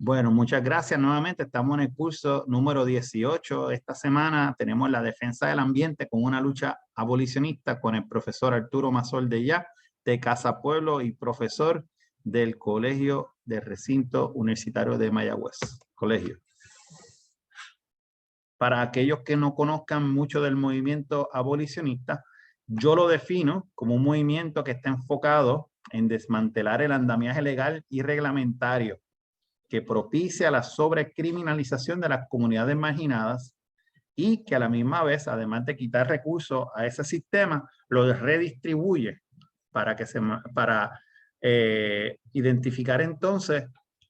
Bueno, muchas gracias nuevamente. Estamos en el curso número 18. Esta semana tenemos la defensa del ambiente con una lucha abolicionista con el profesor Arturo Mazol de Ya, de Casa Pueblo y profesor del Colegio de Recinto Universitario de Mayagüez. Colegio. Para aquellos que no conozcan mucho del movimiento abolicionista, yo lo defino como un movimiento que está enfocado en desmantelar el andamiaje legal y reglamentario que propicia la sobrecriminalización de las comunidades marginadas y que a la misma vez, además de quitar recursos a ese sistema, lo redistribuye para identificar entonces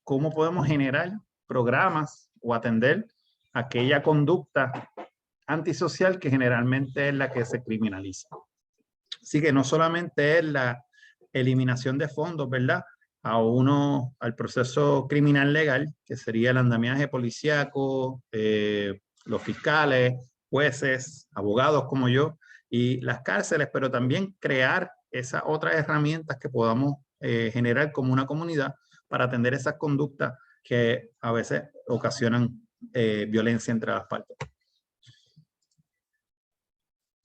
cómo podemos generar programas o atender aquella conducta antisocial que generalmente es la que se criminaliza. Así que no solamente es la eliminación de fondos, ¿verdad?, al proceso criminal legal, que sería el andamiaje policíaco, los fiscales, jueces, abogados como yo, y las cárceles, pero también crear esas otras herramientas que podamos generar como una comunidad para atender esas conductas que a veces ocasionan violencia entre las partes.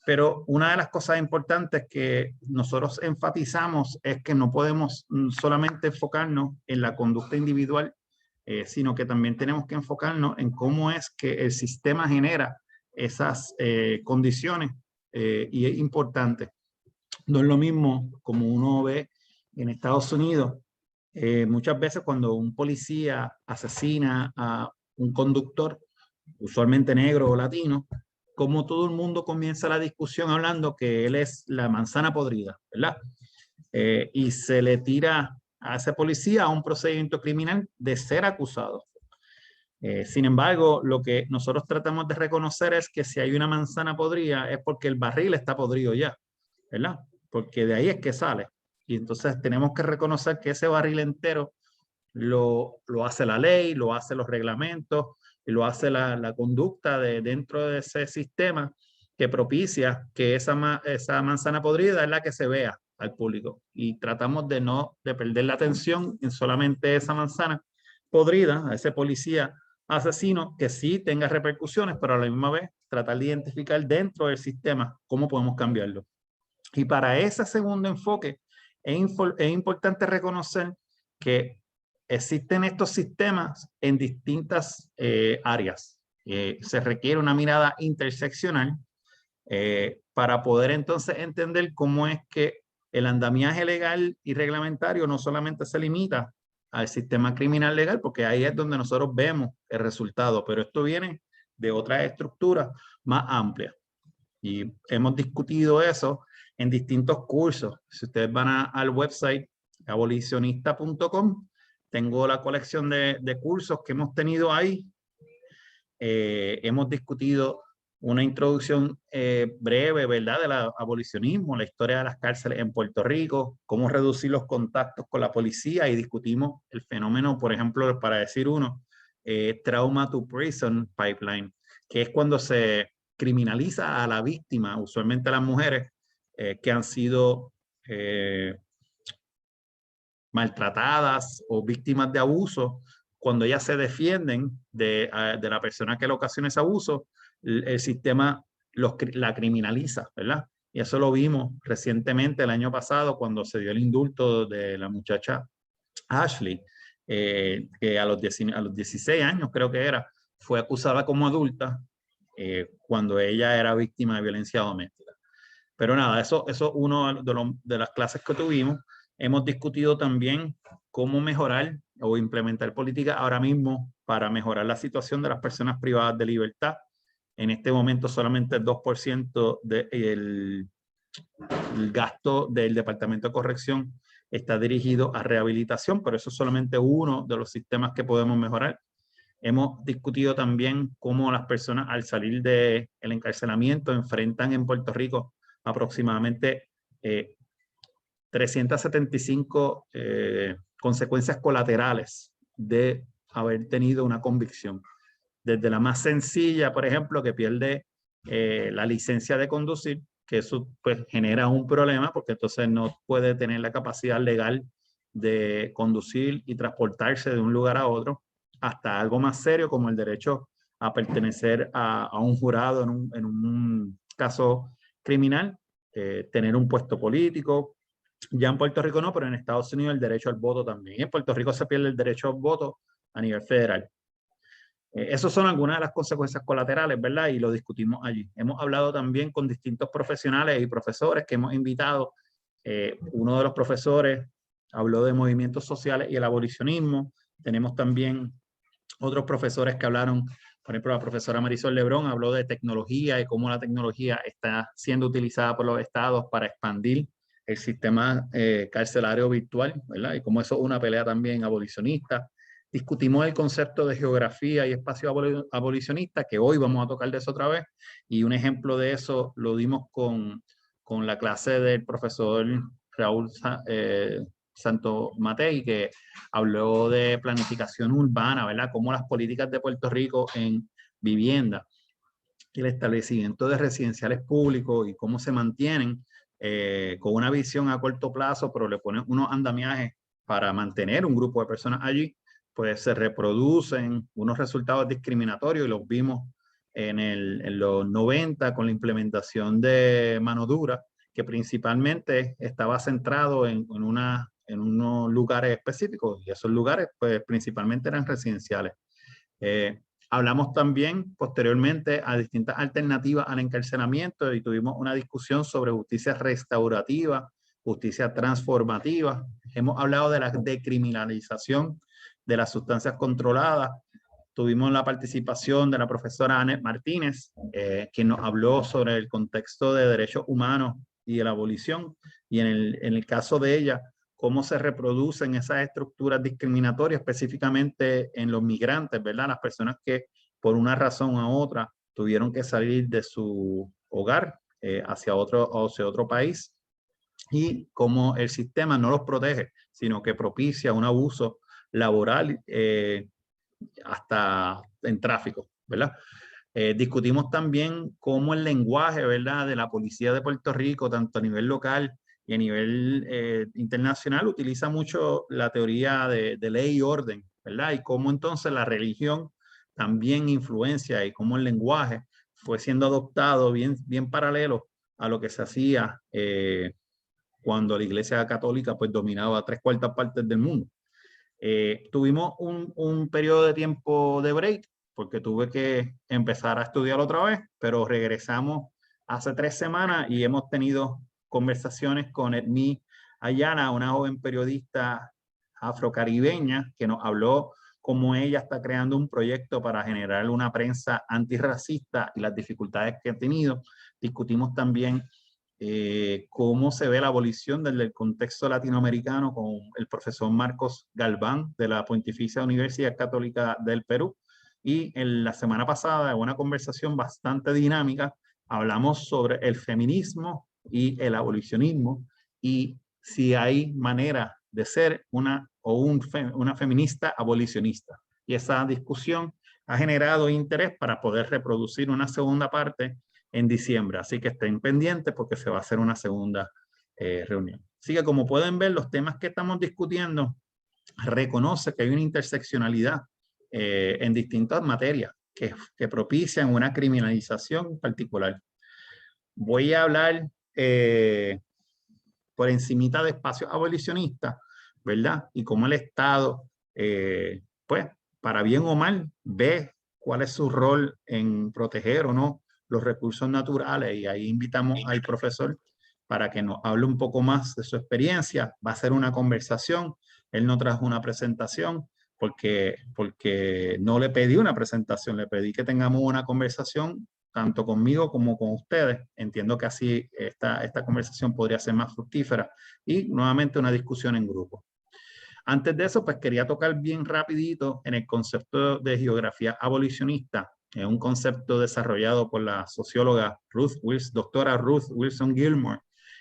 Pero una de las cosas importantes que nosotros enfatizamos es que no podemos solamente enfocarnos en la conducta individual, sino que también tenemos que enfocarnos en cómo es que el sistema genera esas condiciones y es importante. No es lo mismo como uno ve en Estados Unidos, muchas veces cuando un policía asesina a un conductor, usualmente negro o latino, como todo el mundo comienza la discusión hablando que él es la manzana podrida, ¿verdad? Y se le tira a ese policía a un procedimiento criminal de ser acusado. Sin embargo, lo que nosotros tratamos de reconocer es que si hay una manzana podrida es porque el barril está podrido ya, ¿verdad? Porque de ahí es que sale. Y entonces tenemos que reconocer que ese barril entero lo hace la ley, lo hace los reglamentos, y lo hace la conducta dentro de ese sistema que propicia que esa manzana podrida es la que se vea al público. Y tratamos de perder la atención en solamente esa manzana podrida, a ese policía asesino que sí tenga repercusiones, pero a la misma vez tratar de identificar dentro del sistema cómo podemos cambiarlo. Y para ese segundo enfoque es importante reconocer que existen estos sistemas en distintas áreas. Se requiere una mirada interseccional para poder entonces entender cómo es que el andamiaje legal y reglamentario no solamente se limita al sistema criminal legal, porque ahí es donde nosotros vemos el resultado, pero esto viene de otras estructuras más amplias. Y hemos discutido eso en distintos cursos. Si ustedes van al website abolicionista.com, tengo la colección de cursos que hemos tenido ahí. Hemos discutido una introducción breve, ¿verdad?, del abolicionismo, la historia de las cárceles en Puerto Rico, cómo reducir los contactos con la policía, y discutimos el fenómeno, por ejemplo, para decir uno, trauma to prison pipeline, que es cuando se criminaliza a la víctima, usualmente a las mujeres que han sido maltratadas o víctimas de abuso. Cuando ellas se defienden de la persona que le ocasiona ese abuso, el sistema la criminaliza, ¿verdad? Y eso lo vimos recientemente el año pasado cuando se dio el indulto de la muchacha Ashley, que a los 16 años creo que era, fue acusada como adulta cuando ella era víctima de violencia doméstica. Pero nada, eso es uno de las clases que tuvimos. Hemos discutido también cómo mejorar o implementar políticas ahora mismo para mejorar la situación de las personas privadas de libertad. En este momento solamente el 2% del gasto del Departamento de Corrección está dirigido a rehabilitación, pero eso es solamente uno de los sistemas que podemos mejorar. Hemos discutido también cómo las personas al salir del encarcelamiento enfrentan en Puerto Rico aproximadamente 375 consecuencias colaterales de haber tenido una convicción. Desde la más sencilla, por ejemplo, que pierde la licencia de conducir, que eso pues genera un problema porque entonces no puede tener la capacidad legal de conducir y transportarse de un lugar a otro, hasta algo más serio como el derecho a pertenecer a un jurado en un caso criminal, tener un puesto político. Ya en Puerto Rico no, pero en Estados Unidos el derecho al voto también. En Puerto Rico se pierde el derecho al voto a nivel federal. Esas son algunas de las consecuencias colaterales, ¿verdad? Y lo discutimos allí. Hemos hablado también con distintos profesionales y profesores que hemos invitado. Uno de los profesores habló de movimientos sociales y el abolicionismo. Tenemos también otros profesores que hablaron, por ejemplo, la profesora Marisol Lebrón habló de tecnología y cómo la tecnología está siendo utilizada por los estados para expandir el sistema carcelario virtual, ¿verdad? Y cómo eso es una pelea también abolicionista. Discutimos el concepto de geografía y espacio abolicionista, que hoy vamos a tocar de eso otra vez, y un ejemplo de eso lo dimos con la clase del profesor Raúl Santo Matei, que habló de planificación urbana, ¿verdad? Cómo las políticas de Puerto Rico en vivienda y el establecimiento de residenciales públicos y cómo se mantienen con una visión a corto plazo, pero le ponen unos andamiajes para mantener un grupo de personas allí, pues se reproducen unos resultados discriminatorios y los vimos en los 90 con la implementación de mano dura, que principalmente estaba centrado en unos lugares específicos, y esos lugares pues principalmente eran residenciales. Hablamos también posteriormente a distintas alternativas al encarcelamiento y tuvimos una discusión sobre justicia restaurativa, justicia transformativa. Hemos hablado de la decriminalización de las sustancias controladas. Tuvimos la participación de la profesora Anet Martínez, quien nos habló sobre el contexto de derechos humanos y de la abolición. Y en el caso de ella, cómo se reproducen esas estructuras discriminatorias, específicamente en los migrantes, ¿verdad? Las personas que por una razón u otra tuvieron que salir de su hogar hacia otro país, y cómo el sistema no los protege, sino que propicia un abuso laboral hasta en tráfico, ¿verdad? Discutimos también cómo el lenguaje, ¿verdad?, de la policía de Puerto Rico, tanto a nivel local y a nivel internacional, utiliza mucho la teoría de ley y orden, ¿verdad? Y cómo entonces la religión también influencia y cómo el lenguaje fue siendo adoptado bien paralelo a lo que se hacía cuando la Iglesia Católica pues dominaba 3/4 partes del mundo. Tuvimos un periodo de tiempo de break porque tuve que empezar a estudiar otra vez, pero regresamos hace 3 semanas y hemos tenido conversaciones con Edmí Ayala, una joven periodista afrocaribeña que nos habló cómo ella está creando un proyecto para generar una prensa antirracista y las dificultades que ha tenido. Discutimos también cómo se ve la abolición desde el contexto latinoamericano con el profesor Marcos Galván de la Pontificia Universidad Católica del Perú. Y en la semana pasada, en una conversación bastante dinámica, hablamos sobre el feminismo y el abolicionismo y si hay manera de ser una feminista abolicionista. Y esa discusión ha generado interés para poder reproducir una segunda parte en diciembre. Así que estén pendientes porque se va a hacer una segunda reunión. Así que como pueden ver, los temas que estamos discutiendo reconoce que hay una interseccionalidad en distintas materias que propician una criminalización particular. Voy a hablar por encimita de espacios abolicionistas, ¿verdad? Y cómo el Estado, pues, para bien o mal, ve cuál es su rol en proteger o no los recursos naturales. Y ahí invitamos al profesor para que nos hable un poco más de su experiencia. Va a ser una conversación. Él no trajo una presentación porque no le pedí una presentación, le pedí que tengamos una conversación tanto conmigo como con ustedes. Entiendo que así esta conversación podría ser más fructífera y nuevamente una discusión en grupo. Antes de eso, pues quería tocar bien rapidito en el concepto de geografía abolicionista. Es un concepto desarrollado por la socióloga doctora Ruth Wilson Gilmore,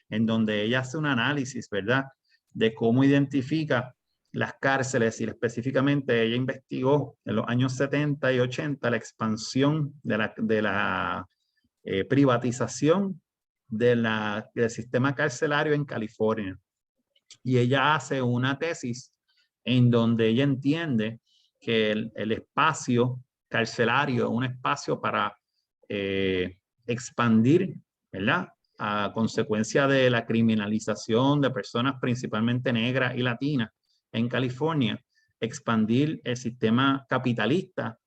en donde ella hace un análisis, ¿verdad?, de cómo identifica las cárceles y específicamente ella investigó en los años 70 y 80 la expansión de la privatización del sistema carcelario en California. Y ella hace una tesis en donde ella entiende que el espacio carcelario es un espacio para expandir, ¿verdad? A consecuencia de la criminalización de personas principalmente negras y latinas en California, expandir el sistema capitalista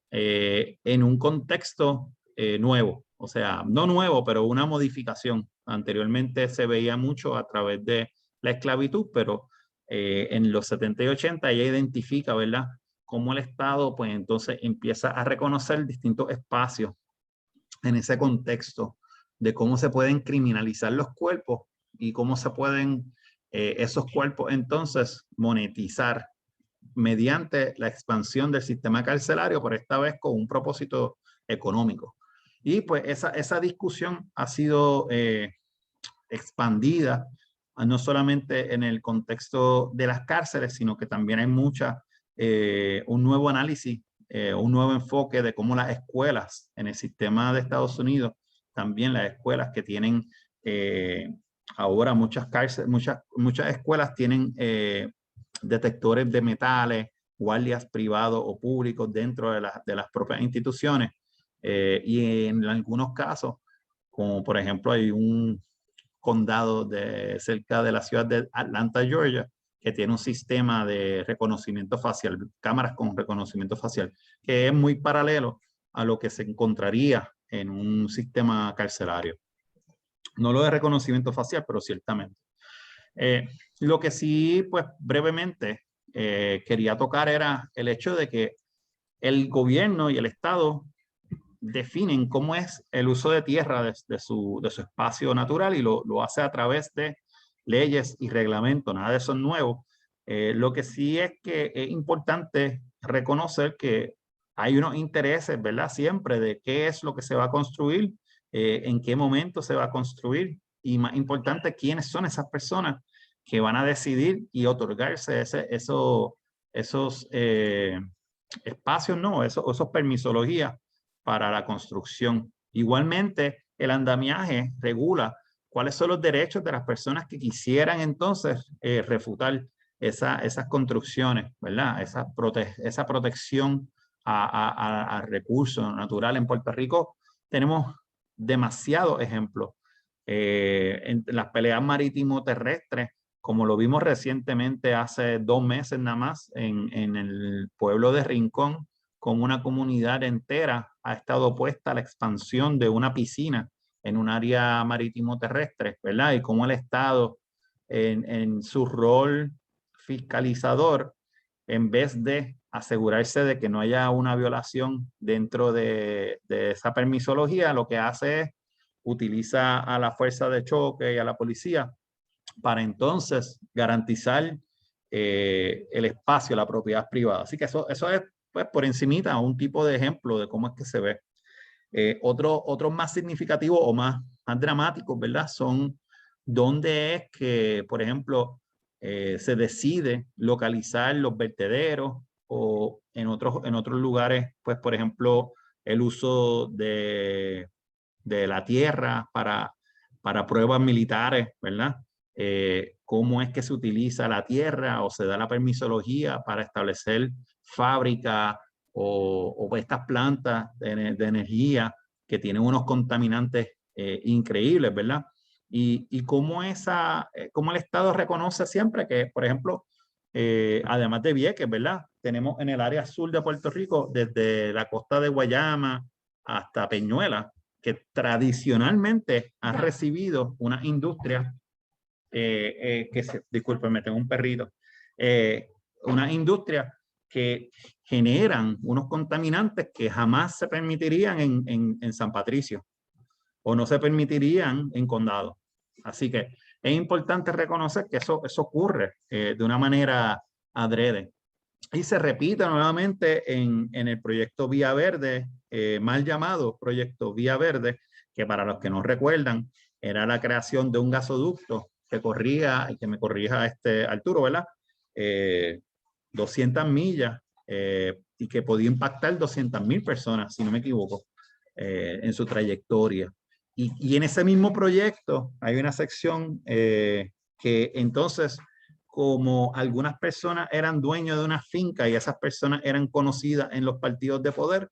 en un contexto nuevo. O sea, no nuevo, pero una modificación. Anteriormente se veía mucho a través de la esclavitud, pero en los 70 y 80 ella identifica, ¿verdad?, cómo el Estado, pues entonces empieza a reconocer distintos espacios en ese contexto de cómo se pueden criminalizar los cuerpos y cómo se pueden esos cuerpos entonces monetizar mediante la expansión del sistema carcelario, pero esta vez con un propósito económico. Y pues esa discusión ha sido expandida no solamente en el contexto de las cárceles, sino que también hay un nuevo análisis, un nuevo enfoque de cómo las escuelas en el sistema de Estados Unidos, también las escuelas que tienen ahora muchas cárceles, muchas escuelas tienen detectores de metales, guardias privados o públicos dentro de las propias instituciones. Y en algunos casos, como por ejemplo hay un condado cerca de la ciudad de Atlanta, Georgia, que tiene un sistema de reconocimiento facial, cámaras con reconocimiento facial, que es muy paralelo a lo que se encontraría en un sistema carcelario. No lo de reconocimiento facial, pero ciertamente. Lo que sí, pues brevemente quería tocar era el hecho de que el gobierno y el Estado definen cómo es el uso de tierra de su espacio natural y lo hace a través de leyes y reglamentos. Nada de eso es nuevo. Lo que sí es que es importante reconocer que hay unos intereses, ¿verdad? Siempre de qué es lo que se va a construir, en qué momento se va a construir y más importante, quiénes son esas personas que van a decidir y otorgarse esos espacios, no, esos permisologías para la construcción. Igualmente, el andamiaje regula cuáles son los derechos de las personas que quisieran entonces refutar esas construcciones, ¿verdad? Esa protección a recursos naturales. En Puerto Rico tenemos demasiados ejemplos. En las peleas marítimo-terrestres, como lo vimos recientemente hace 2 meses nada más en el pueblo de Rincón, con una comunidad entera ha estado opuesta a la expansión de una piscina en un área marítimo terrestre, ¿verdad? Y cómo el Estado, en su rol fiscalizador, en vez de asegurarse de que no haya una violación dentro de esa permisología, lo que hace es utiliza a la fuerza de choque y a la policía para entonces garantizar el espacio, la propiedad privada. Así que eso es, pues, por encimita un tipo de ejemplo de cómo es que se ve. Otros más significativos o más dramáticos, ¿verdad? Son dónde es que, por ejemplo, se decide localizar los vertederos o en otros lugares, pues, por ejemplo, el uso de la tierra para pruebas militares, ¿verdad? Cómo es que se utiliza la tierra o se da la permisología para establecer fábricas o estas plantas de energía que tienen unos contaminantes increíbles, ¿verdad? Y cómo el Estado reconoce siempre que, por ejemplo, además de Vieques, ¿verdad? Tenemos en el área sur de Puerto Rico, desde la costa de Guayama hasta Peñuela, que tradicionalmente han recibido una industria discúlpeme, tengo un perrito, una industria que generan unos contaminantes que jamás se permitirían en San Patricio o no se permitirían en Condado. Así que es importante reconocer que eso ocurre de una manera adrede. Y se repite nuevamente en el proyecto Vía Verde, mal llamado proyecto Vía Verde, que para los que no recuerdan, era la creación de un gasoducto que corría, y que me corrija Arturo, ¿verdad? 200 millas y que podía impactar 200,000 personas, si no me equivoco, en su trayectoria. Y en ese mismo proyecto hay una sección que entonces como algunas personas eran dueños de una finca y esas personas eran conocidas en los partidos de poder,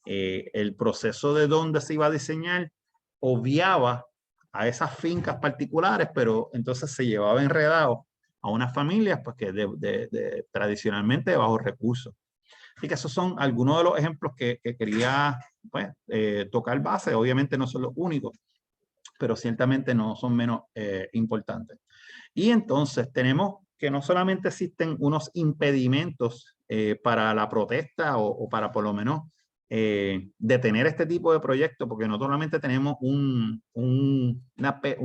el proceso de dónde se iba a diseñar obviaba a esas fincas particulares, pero entonces se llevaba enredado a unas familias pues, que tradicionalmente de bajos recursos. Así que esos son algunos de los ejemplos que quería pues, tocar base. Obviamente no son los únicos, pero ciertamente no son menos importantes. Y entonces tenemos que no solamente existen unos impedimentos para la protesta o para por lo menos detener este tipo de proyectos, porque no solamente tenemos un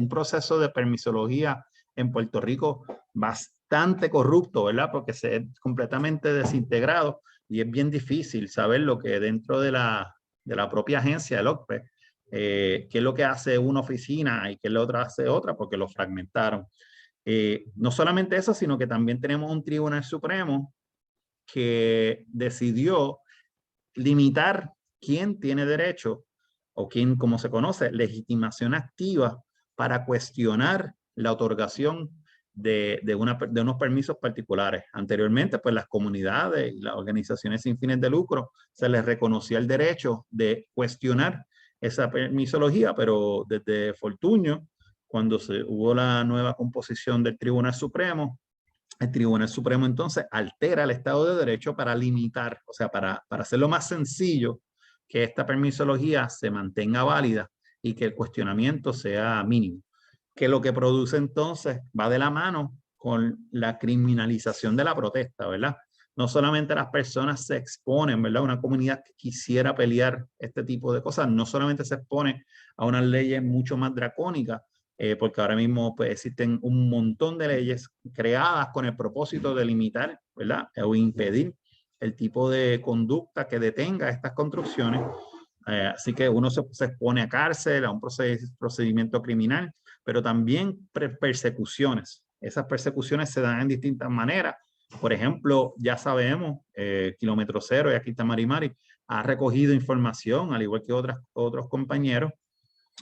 proceso de permisología en Puerto Rico bastante corrupto, ¿verdad? Porque se es completamente desintegrado y es bien difícil saber lo que dentro de la propia agencia del OCPE, qué es lo que hace una oficina y qué es lo otra hace otra, porque lo fragmentaron. No solamente eso, sino que también tenemos un Tribunal Supremo que decidió limitar quién tiene derecho o quién, como se conoce, legitimación activa para cuestionar la otorgación de unos permisos particulares. Anteriormente, pues las comunidades y las organizaciones sin fines de lucro se les reconocía el derecho de cuestionar esa permisología, pero desde Fortuño, cuando hubo la nueva composición del Tribunal Supremo, el Tribunal Supremo entonces altera el Estado de Derecho para limitar, o sea, para hacerlo más sencillo, que esta permisología se mantenga válida y que el cuestionamiento sea mínimo. Que lo que produce entonces va de la mano con la criminalización de la protesta, ¿verdad? No solamente las personas se exponen, ¿verdad? Una comunidad que quisiera pelear este tipo de cosas, no solamente se expone a unas leyes mucho más dracónicas, porque ahora mismo pues, existen un montón de leyes creadas con el propósito de limitar, ¿verdad? O impedir el tipo de conducta que detenga estas construcciones. Así que uno se expone a cárcel, a un procedimiento criminal, pero también persecuciones. Esas persecuciones se dan en distintas maneras. Por ejemplo, ya sabemos, Kilómetro Cero y aquí está Mari Mari, ha recogido información, al igual que otros compañeros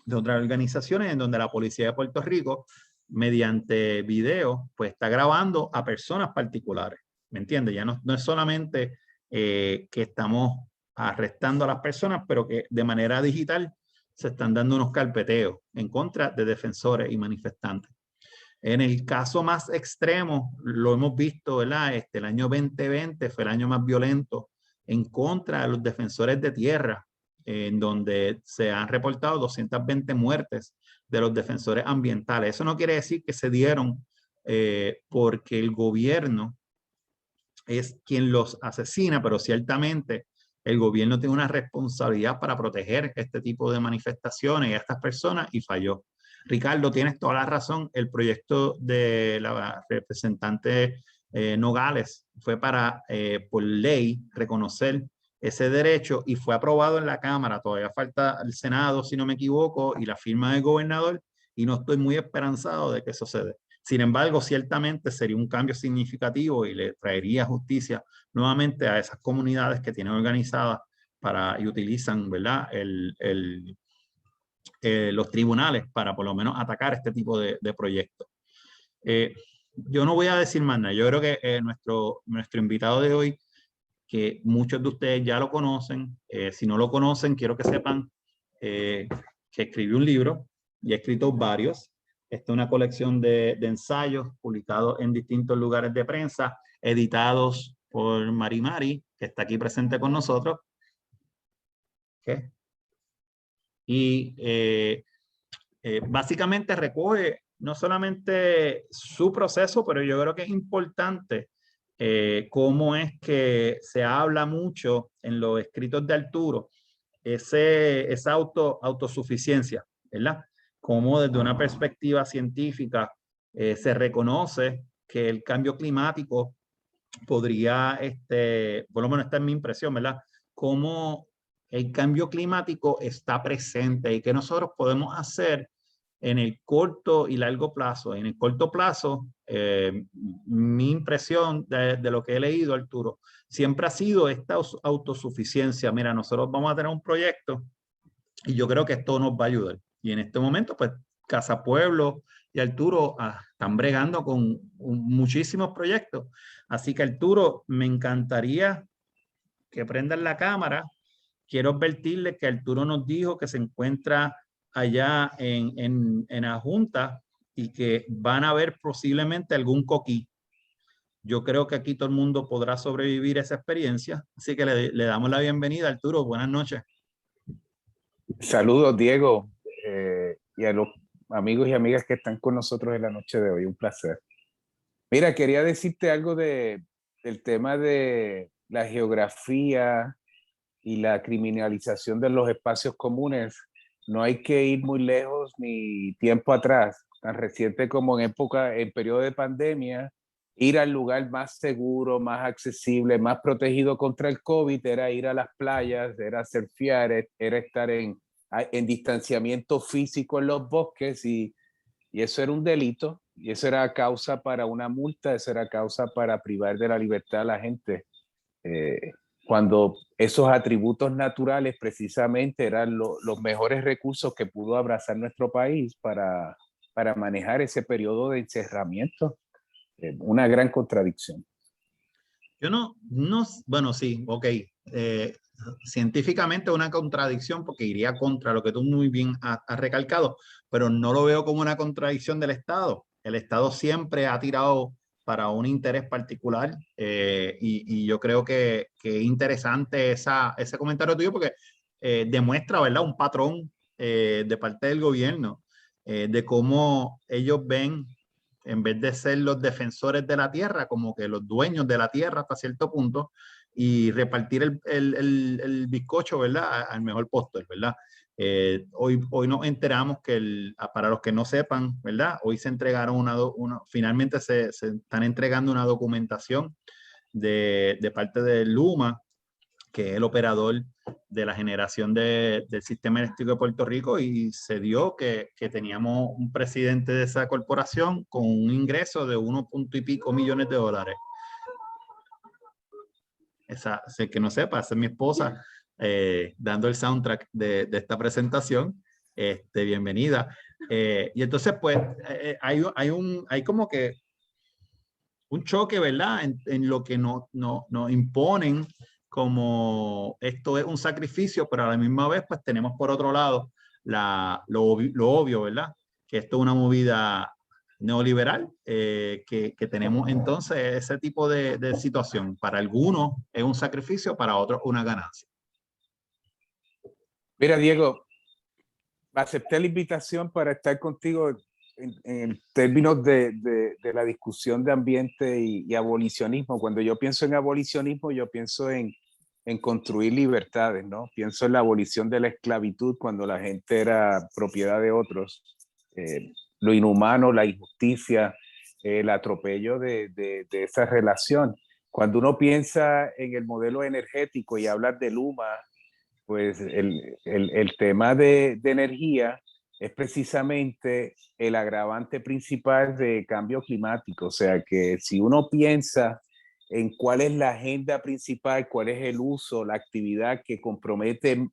de otras organizaciones, en donde la Policía de Puerto Rico, mediante video, pues está grabando a personas particulares. ¿Me entiendes? Ya no es solamente que estamos arrestando a las personas, pero que de manera digital se están dando unos carpeteos en contra de defensores y manifestantes. En el caso más extremo, lo hemos visto, ¿verdad? El año 2020 fue el año más violento en contra de los defensores de tierra, en donde se han reportado 220 muertes de los defensores ambientales. Eso no quiere decir que se dieron porque el gobierno es quien los asesina, pero ciertamente el gobierno tiene una responsabilidad para proteger este tipo de manifestaciones y a estas personas y falló. Ricardo, tienes toda la razón. El proyecto de la representante Nogales fue para, por ley, reconocer ese derecho y fue aprobado en la Cámara. Todavía falta el Senado, si no me equivoco, y la firma del gobernador, y no estoy muy esperanzado de que eso se dé. Sin embargo, ciertamente sería un cambio significativo y le traería justicia nuevamente a esas comunidades que tienen organizadas y utilizan, ¿verdad? Los tribunales para por lo menos atacar este tipo de proyectos. Yo no voy a decir más nada. Yo creo que nuestro invitado de hoy, que muchos de ustedes ya lo conocen, si no lo conocen, quiero que sepan que escribió un libro y ha escrito varios. Esta es una colección de ensayos publicados en distintos lugares de prensa, editados por Mari Mari, que está aquí presente con nosotros. ¿Okay? Y básicamente recoge no solamente su proceso, pero yo creo que es importante cómo es que se habla mucho en los escritos de Arturo, esa autosuficiencia, ¿verdad? Cómo desde una perspectiva científica se reconoce que el cambio climático podría, por lo menos esta es mi impresión, ¿verdad? Cómo el cambio climático está presente y qué nosotros podemos hacer en el corto y largo plazo. En el corto plazo, mi impresión de lo que he leído, Arturo, siempre ha sido esta autosuficiencia. Mira, nosotros vamos a tener un proyecto y yo creo que esto nos va a ayudar. Y en este momento, pues, Casa Pueblo y Arturo están bregando con muchísimos proyectos. Así que Arturo, me encantaría que prendan la cámara. Quiero advertirles que Arturo nos dijo que se encuentra allá en la Junta y que van a ver posiblemente algún coquí. Yo creo que aquí todo el mundo podrá sobrevivir a esa experiencia. Así que le damos la bienvenida, Arturo. Buenas noches. Saludos, Diego, y a los amigos y amigas que están con nosotros en la noche de hoy. Un placer. Mira, quería decirte algo del tema de la geografía y la criminalización de los espacios comunes. No hay que ir muy lejos ni tiempo atrás, tan reciente como en periodo de pandemia. Ir al lugar más seguro, más accesible, más protegido contra el COVID era ir a las playas, era surfear, era estar en distanciamiento físico en los bosques, y eso era un delito, y eso era causa para una multa, eso era causa para privar de la libertad a la gente. Eh, Cuando esos atributos naturales precisamente eran los mejores recursos que pudo abrazar nuestro país para manejar ese periodo de encerramiento. Una gran contradicción. Yo bueno, sí, ok. Científicamente una contradicción porque iría contra lo que tú muy bien has recalcado, pero no lo veo como una contradicción del Estado. El Estado siempre ha tirado para un interés particular y yo creo que es interesante ese comentario tuyo porque demuestra, ¿verdad?, un patrón de parte del gobierno de cómo ellos ven, en vez de ser los defensores de la tierra, como que los dueños de la tierra hasta cierto punto, y repartir el bizcocho, ¿verdad?, al mejor postor, ¿verdad? Hoy nos enteramos que, para los que no sepan, ¿verdad?, hoy se entregaron finalmente se están entregando una documentación de parte de Luma, que es el operador de la generación del sistema eléctrico de Puerto Rico, y se dio que teníamos un presidente de esa corporación con un ingreso de 1 punto y pico millones de dólares. Sé que no sepa, esa es mi esposa dando el soundtrack de esta presentación. Bienvenida. Y entonces, pues, hay como que un choque, ¿verdad?, en lo que nos imponen como esto es un sacrificio, pero a la misma vez, pues tenemos por otro lado lo obvio, ¿verdad?, que esto es una movida neoliberal, que tenemos entonces ese tipo de situación. Para algunos es un sacrificio, para otros una ganancia. Mira, Diego, acepté la invitación para estar contigo en términos de la discusión de ambiente y abolicionismo. Cuando yo pienso en abolicionismo, yo pienso en construir libertades, ¿no? Pienso en la abolición de la esclavitud cuando la gente era propiedad de otros. Lo inhumano, la injusticia, el atropello de esa relación. Cuando uno piensa en el modelo energético y habla de Luma, pues el tema de energía es precisamente el agravante principal de cambio climático. O sea que si uno piensa en cuál es la agenda principal, cuál es el uso, la actividad que compromete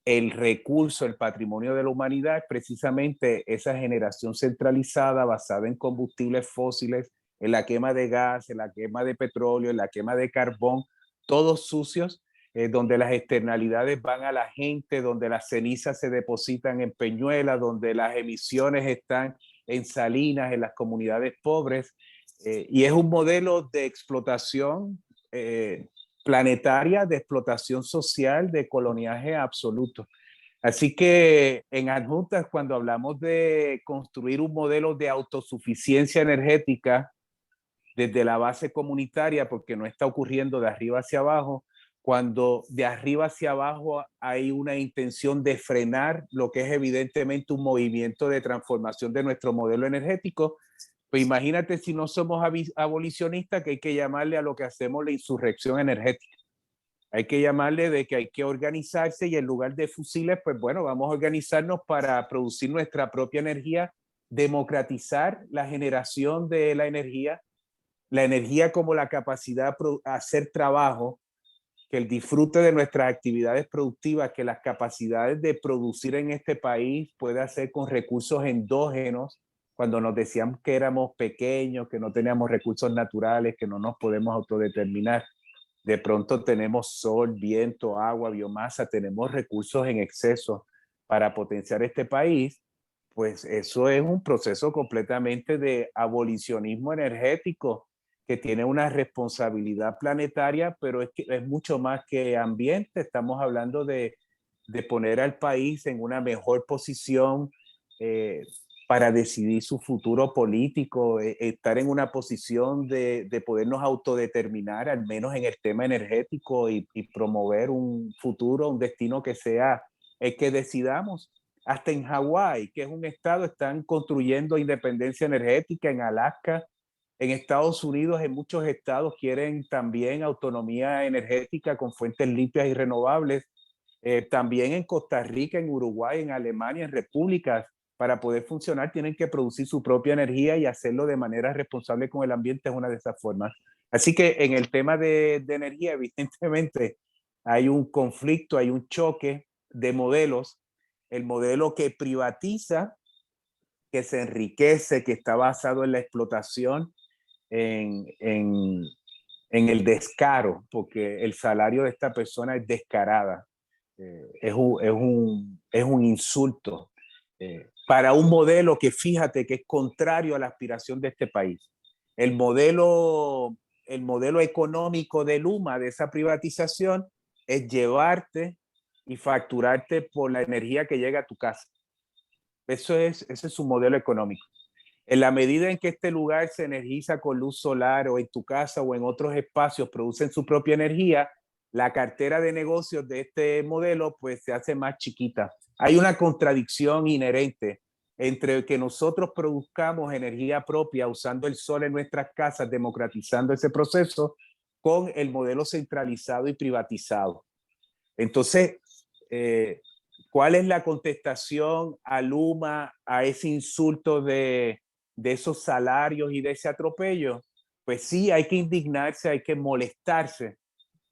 el recurso, el patrimonio de la humanidad, es precisamente esa generación centralizada basada en combustibles fósiles, en la quema de gas, en la quema de petróleo, en la quema de carbón, todos sucios, donde las externalidades van a la gente, donde las cenizas se depositan en Peñuelas, donde las emisiones están en salinas, en las comunidades pobres, y es un modelo de explotación planetaria, de explotación social, de coloniaje absoluto. Así que en Adjuntas, cuando hablamos de construir un modelo de autosuficiencia energética desde la base comunitaria, porque no está ocurriendo de arriba hacia abajo, cuando de arriba hacia abajo hay una intención de frenar lo que es evidentemente un movimiento de transformación de nuestro modelo energético, pues imagínate si no somos abolicionistas, que hay que llamarle a lo que hacemos la insurrección energética. Hay que llamarle de que hay que organizarse y en lugar de fusiles, pues bueno, vamos a organizarnos para producir nuestra propia energía, democratizar la generación de la energía como la capacidad de hacer trabajo, que el disfrute de nuestras actividades productivas, que las capacidades de producir en este país puede hacer con recursos endógenos, cuando nos decían que éramos pequeños, que no teníamos recursos naturales, que no nos podemos autodeterminar. De pronto tenemos sol, viento, agua, biomasa, tenemos recursos en exceso para potenciar este país. Pues eso es un proceso completamente de abolicionismo energético que tiene una responsabilidad planetaria, pero es mucho más que ambiente. Estamos hablando de poner al país en una mejor posición para decidir su futuro político, estar en una posición de podernos autodeterminar, al menos en el tema energético, y promover un futuro, un destino que sea el que decidamos. Hasta en Hawái, que es un estado, están construyendo independencia energética. En Alaska, en Estados Unidos, en muchos estados quieren también autonomía energética con fuentes limpias y renovables. También en Costa Rica, en Uruguay, en Alemania, en repúblicas, para poder funcionar tienen que producir su propia energía y hacerlo de manera responsable con el ambiente, es una de esas formas. Así que en el tema de energía, evidentemente, hay un conflicto, hay un choque de modelos. El modelo que privatiza, que se enriquece, que está basado en la explotación, en el descaro, porque el salario de esta persona es descarada. Es un insulto para un modelo que, fíjate, que es contrario a la aspiración de este país. El modelo económico de Luma, de esa privatización, es llevarte y facturarte por la energía que llega a tu casa. Ese es su modelo económico. En la medida en que este lugar se energiza con luz solar, o en tu casa o en otros espacios producen su propia energía, la cartera de negocios de este modelo pues se hace más chiquita. Hay una contradicción inherente entre que nosotros produzcamos energía propia usando el sol en nuestras casas, democratizando ese proceso, con el modelo centralizado y privatizado. Entonces, ¿cuál es la contestación a Luma, a ese insulto de esos salarios y de ese atropello? Pues sí, hay que indignarse, hay que molestarse,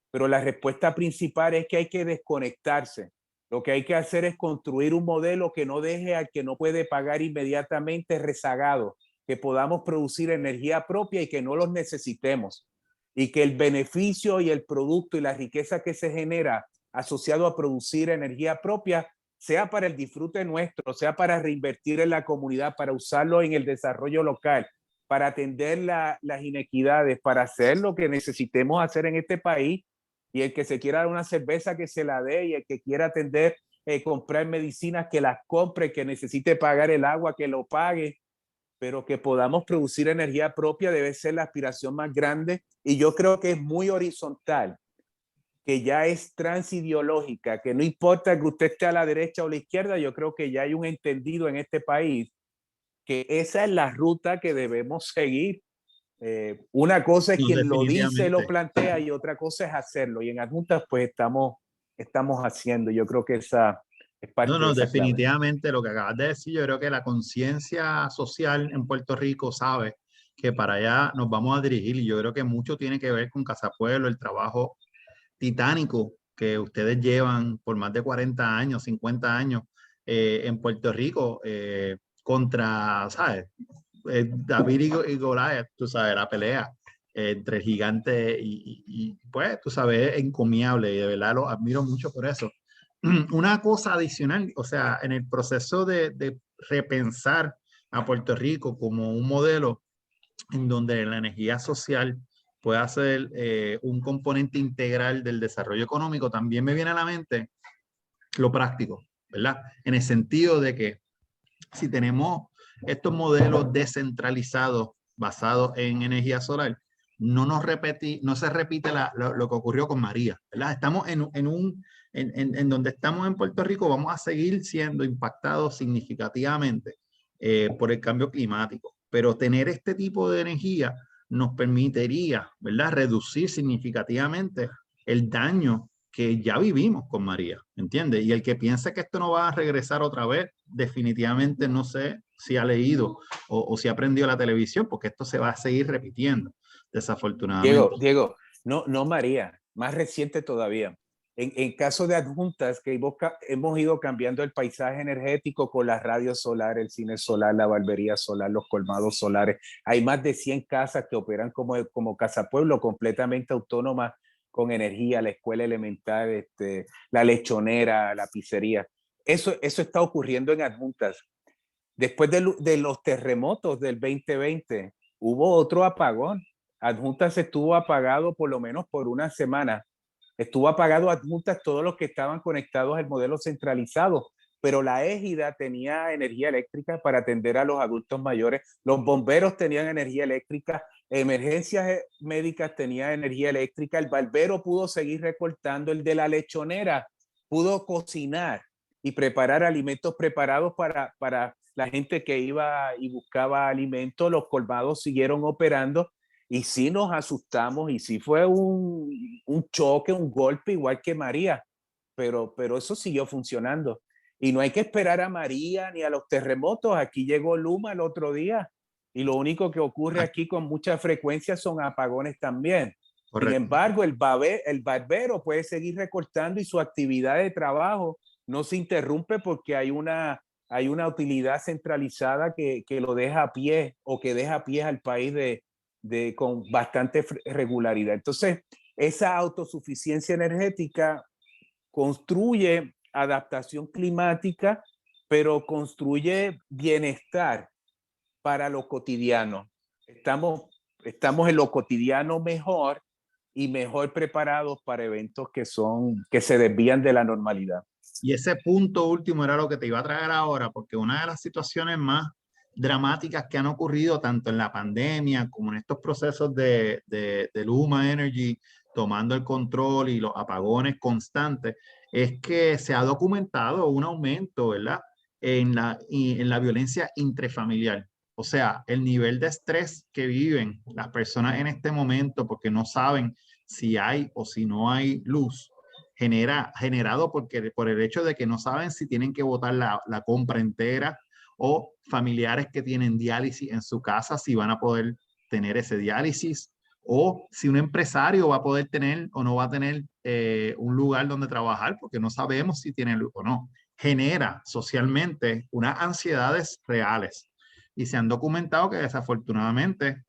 pero la respuesta principal es que hay que desconectarse. Lo que hay que hacer es construir un modelo que no deje al que no puede pagar inmediatamente rezagado, que podamos producir energía propia y que no los necesitemos, y que el beneficio y el producto y la riqueza que se genera asociado a producir energía propia sea para el disfrute nuestro, sea para reinvertir en la comunidad, para usarlo en el desarrollo local, para atender las inequidades, para hacer lo que necesitemos hacer en este país. Y el que se quiera dar una cerveza, que se la dé, y el que quiera atender, comprar medicinas, que las compre, que necesite pagar el agua, que lo pague, pero que podamos producir energía propia debe ser la aspiración más grande. Y yo creo que es muy horizontal, que ya es transideológica, que no importa que usted esté a la derecha o a la izquierda, yo creo que ya hay un entendido en este país que esa es la ruta que debemos seguir. Una cosa es No, quien lo dice, lo definitivamente. plantea, y otra cosa es hacerlo. Y en Adjuntas pues estamos haciendo. Yo creo que esa es No, parte de no, esa clave. definitivamente lo que acabas de decir, yo creo que la conciencia social en Puerto Rico sabe que para allá nos vamos a dirigir, y yo creo que mucho tiene que ver con Casa Pueblo, el trabajo titánico que ustedes llevan por más de 40 años, 50 años en Puerto Rico contra, ¿sabes? David y Goliat, tú sabes, la pelea entre el gigante pues, tú sabes, es encomiable, y de verdad lo admiro mucho por eso. Una cosa adicional, o sea, en el proceso de repensar a Puerto Rico como un modelo en donde la energía social pueda ser un componente integral del desarrollo económico, también me viene a la mente lo práctico, ¿verdad? En el sentido de que si tenemos estos modelos descentralizados basados en energía solar, no se repite lo que ocurrió con María, ¿verdad? Estamos en donde estamos en Puerto Rico, vamos a seguir siendo impactados significativamente por el cambio climático, pero tener este tipo de energía nos permitiría, ¿verdad?, reducir significativamente el daño que ya vivimos con María, ¿entiendes? Y el que piense que esto no va a regresar otra vez, definitivamente no sé si ha leído o si ha aprendido la televisión, porque esto se va a seguir repitiendo, desafortunadamente. Diego, no María, más reciente todavía. En caso de Adjuntas, que hemos ido cambiando el paisaje energético con las radios solares, el cine solar, la barbería solar, los colmados solares. Hay más de 100 casas que operan como Casa Pueblo, completamente autónomas con energía, la escuela elemental, la lechonera, la pizzería. Eso está ocurriendo en Adjuntas. Después de los terremotos del 2020, hubo otro apagón. Adjuntas estuvo apagado por lo menos por una semana. Estuvo apagado Adjuntas todos los que estaban conectados al modelo centralizado, pero la égida tenía energía eléctrica para atender a los adultos mayores, los bomberos tenían energía eléctrica, emergencias médicas tenían energía eléctrica, el barbero pudo seguir recortando, el de la lechonera pudo cocinar y preparar alimentos preparados para la gente que iba y buscaba alimentos, los colmados siguieron operando. Y sí nos asustamos y sí fue un choque, un golpe, igual que María, pero eso siguió funcionando. Y no hay que esperar a María ni a los terremotos. Aquí llegó Luma el otro día y lo único que ocurre aquí con mucha frecuencia son apagones también. Correcto. Sin embargo, el barbero puede seguir recortando y su actividad de trabajo no se interrumpe porque hay una utilidad centralizada que lo deja a pie o que deja a pie al país con bastante regularidad. Entonces, esa autosuficiencia energética construye adaptación climática, pero construye bienestar para lo cotidiano. Estamos en lo cotidiano mejor y mejor preparados para eventos que se desvían de la normalidad. Y ese punto último era lo que te iba a traer ahora, porque una de las situaciones más dramáticas que han ocurrido tanto en la pandemia como en estos procesos de Luma Energy tomando el control y los apagones constantes, es que se ha documentado un aumento, ¿verdad?, en la violencia intrafamiliar. O sea, el nivel de estrés que viven las personas en este momento porque no saben si hay o si no hay luz, generado por el hecho de que no saben si tienen que botar la compra entera, o familiares que tienen diálisis en su casa, si van a poder tener ese diálisis, o si un empresario va a poder tener o no va a tener un lugar donde trabajar, porque no sabemos si tiene luz o no. Genera socialmente unas ansiedades reales. Y se han documentado que desafortunadamente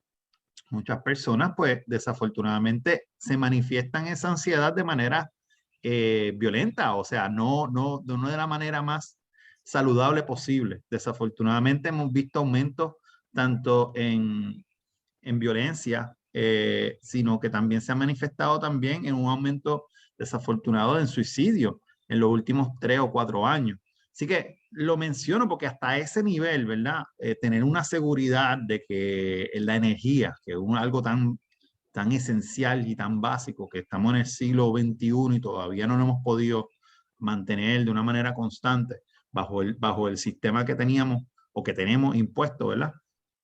muchas personas, pues desafortunadamente se manifiestan esa ansiedad de manera violenta, o sea, no de la manera más saludable posible. Desafortunadamente hemos visto aumentos tanto en violencia, sino que también se ha manifestado también en un aumento desafortunado en suicidio en los últimos 3 o 4 años. Así que lo menciono porque hasta ese nivel, ¿verdad? Tener una seguridad de que la energía, que es algo tan esencial y tan básico, que estamos en el siglo XXI y todavía no lo hemos podido mantener de una manera constante bajo el sistema que teníamos o que tenemos impuesto, ¿verdad?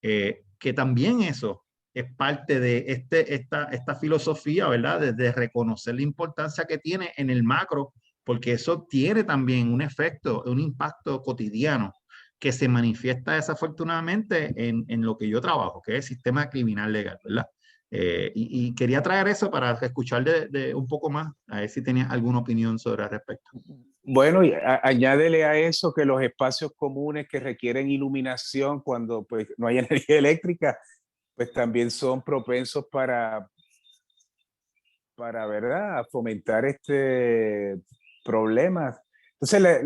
Que también eso es parte de esta filosofía, ¿verdad? De reconocer la importancia que tiene en el macro, porque eso tiene también un efecto, un impacto cotidiano que se manifiesta desafortunadamente en lo que yo trabajo, que es el sistema criminal legal, ¿verdad? Y quería traer eso para escuchar de un poco más, a ver si tenías alguna opinión sobre el respecto. Bueno, y añádele a eso que los espacios comunes que requieren iluminación cuando pues, no hay energía eléctrica, pues también son propensos para ¿verdad?, fomentar problemas. Entonces,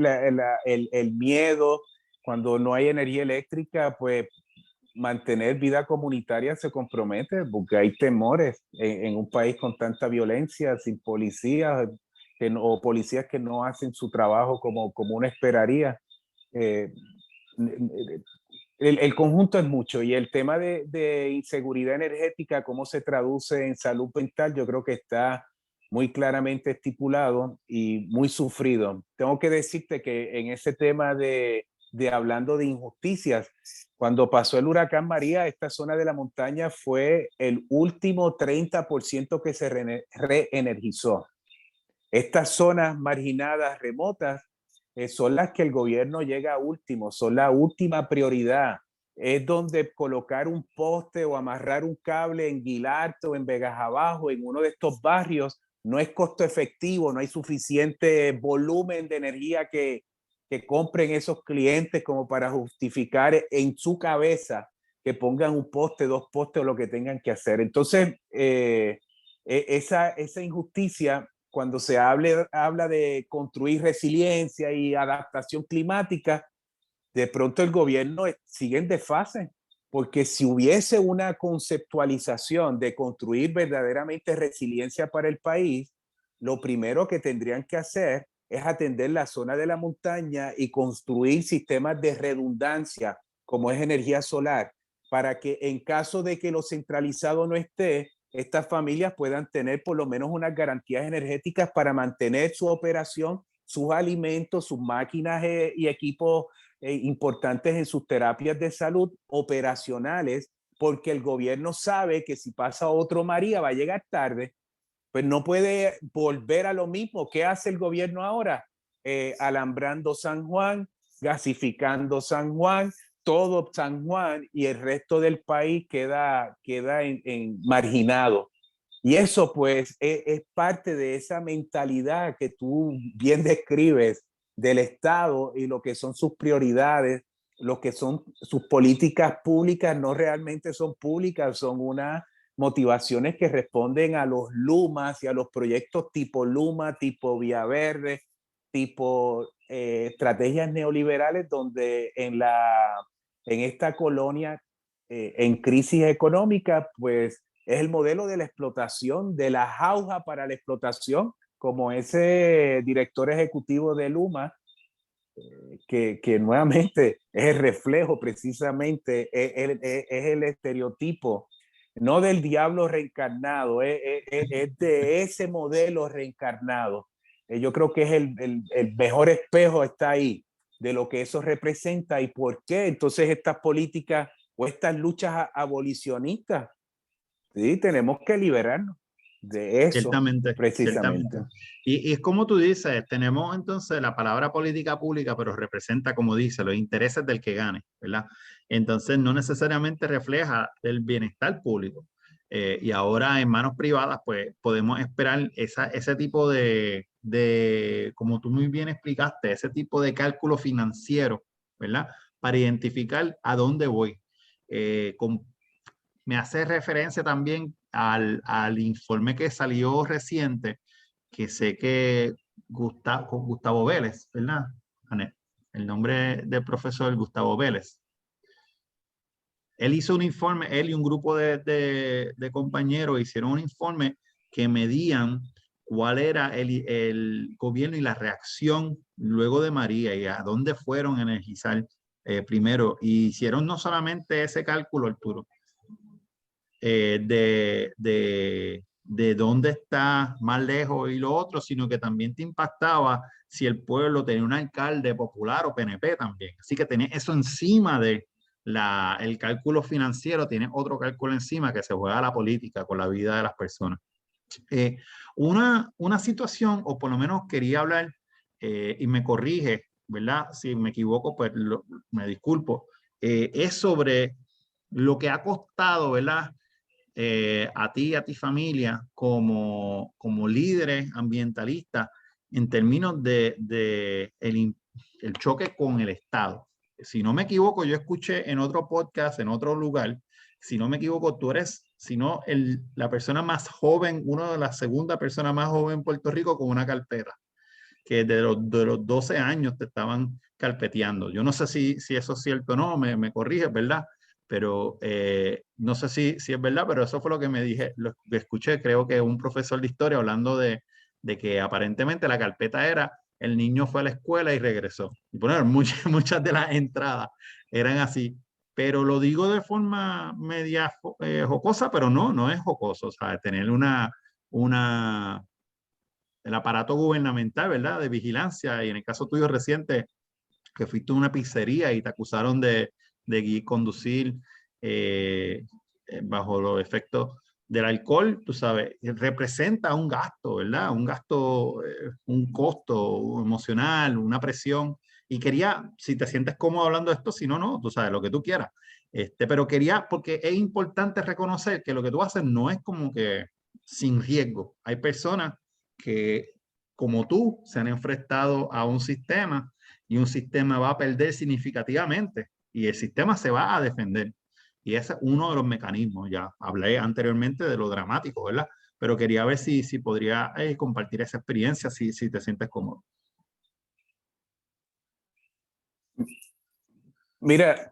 el miedo, cuando no hay energía eléctrica, pues mantener vida comunitaria se compromete porque hay temores en un país con tanta violencia, sin policías o policías que no hacen su trabajo como uno esperaría. El conjunto es mucho y el tema de inseguridad energética, cómo se traduce en salud mental, yo creo que está muy claramente estipulado y muy sufrido. Tengo que decirte que en ese tema de hablando de injusticias, cuando pasó el huracán María, esta zona de la montaña fue el último 30% que se reenergizó. Estas zonas marginadas, remotas, son las que el gobierno llega a último, son la última prioridad. Es donde colocar un poste o amarrar un cable en Guilarte o en Vegas Abajo, en uno de estos barrios, no es costo efectivo, no hay suficiente volumen de energía que compren esos clientes como para justificar en su cabeza que pongan un poste, 2 postes o lo que tengan que hacer. Entonces, esa injusticia, cuando se habla de construir resiliencia y adaptación climática, de pronto el gobierno sigue en desfase, porque si hubiese una conceptualización de construir verdaderamente resiliencia para el país, lo primero que tendrían que hacer es atender la zona de la montaña y construir sistemas de redundancia, como es energía solar, para que en caso de que lo centralizado no esté, estas familias puedan tener por lo menos unas garantías energéticas para mantener su operación, sus alimentos, sus máquinas y equipos importantes en sus terapias de salud operacionales, porque el gobierno sabe que si pasa otro María va a llegar tarde, pues no puede volver a lo mismo. ¿Qué hace el gobierno ahora? Alambrando San Juan, gasificando San Juan, todo San Juan, y el resto del país queda marginado. Y eso pues es parte de esa mentalidad que tú bien describes del Estado y lo que son sus prioridades, lo que son sus políticas públicas, no realmente son públicas, son unas motivaciones que responden a los LUMAS y a los proyectos tipo LUMA, tipo Vía Verde, tipo estrategias neoliberales, donde en esta colonia en crisis económica, pues es el modelo de la explotación, de la jauja para la explotación, como ese director ejecutivo de Luma, que nuevamente es el reflejo precisamente, es el estereotipo, no del diablo reencarnado, es de ese modelo reencarnado. Yo creo que es el mejor espejo está ahí de lo que eso representa y por qué entonces estas políticas o estas luchas abolicionistas. Sí, tenemos que liberarnos de eso, Ciertamente, precisamente. ciertamente. Y es como tú dices, tenemos entonces la palabra política pública, pero representa, como dice, los intereses del que gane, ¿verdad? Entonces no necesariamente refleja el bienestar público. Y ahora en manos privadas, pues podemos esperar ese tipo como tú muy bien explicaste, ese tipo de cálculo financiero, ¿verdad? Para identificar a dónde voy. Me hace referencia también al informe que salió reciente, que sé que Gustavo Vélez, ¿verdad? El nombre del profesor Gustavo Vélez. Él hizo un informe, él y un grupo de compañeros hicieron un informe que medían cuál era el gobierno y la reacción luego de María y a dónde fueron a energizar primero. Y hicieron no solamente ese cálculo, Arturo, de dónde está más lejos y lo otro, sino que también te impactaba si el pueblo tenía un alcalde popular o PNP también. Así que tenía eso encima de el cálculo financiero, tiene otro cálculo encima que se juega a la política con la vida de las personas. Una situación, o por lo menos quería hablar, y me corrige, ¿verdad? Si me equivoco, pues me disculpo, es sobre lo que ha costado, ¿verdad? A ti y a ti familia como líderes ambientalistas en términos de el choque con el Estado. Si no me equivoco, yo escuché en otro podcast, en otro lugar, si no me equivoco, tú eres, si no, la persona más joven, una de las segunda personas más joven en Puerto Rico con una carpeta, que de los 12 años te estaban carpeteando. Yo no sé si eso es cierto o no, me corriges, ¿verdad? Pero no sé si es verdad, pero eso fue lo que me dije, lo que escuché, creo que un profesor de historia hablando de que aparentemente la carpeta era, el niño fue a la escuela y regresó. Y bueno, muchas de las entradas eran así, pero lo digo de forma media jocosa, pero no es jocoso, o sea, tener el aparato gubernamental, ¿verdad? De vigilancia, y en el caso tuyo reciente, que fuiste a una pizzería y te acusaron de conducir bajo los efectos del alcohol, tú sabes, representa un gasto, ¿verdad? Un gasto, un costo emocional, una presión. Y quería, si te sientes cómodo hablando de esto, si no, no, tú sabes, lo que tú quieras. Pero quería, porque es importante reconocer que lo que tú haces no es como que sin riesgo. Hay personas que, como tú, se han enfrentado a un sistema y un sistema va a perder significativamente y el sistema se va a defender. Y ese es uno de los mecanismos. Ya hablé anteriormente de lo dramático, ¿verdad? Pero quería ver si podría compartir esa experiencia, si te sientes cómodo. Mira,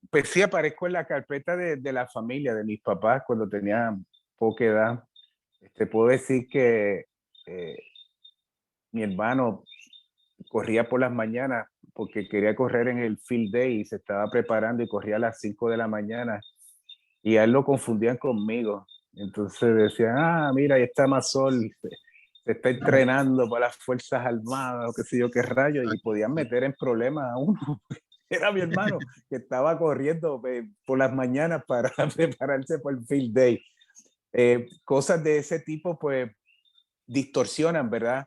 pues sí aparezco en la carpeta de la familia, de mis papás, cuando tenía poca edad. Te puedo decir que mi hermano corría por las mañanas porque quería correr en el field day y se estaba preparando y corría a las 5 de la mañana y a él lo confundían conmigo. Entonces decían, mira, ahí está Masol, se está entrenando para las Fuerzas Armadas o qué sé yo qué rayos, y podían meter en problemas a uno. Era mi hermano que estaba corriendo por las mañanas para prepararse para el field day. Cosas de ese tipo pues distorsionan, ¿verdad?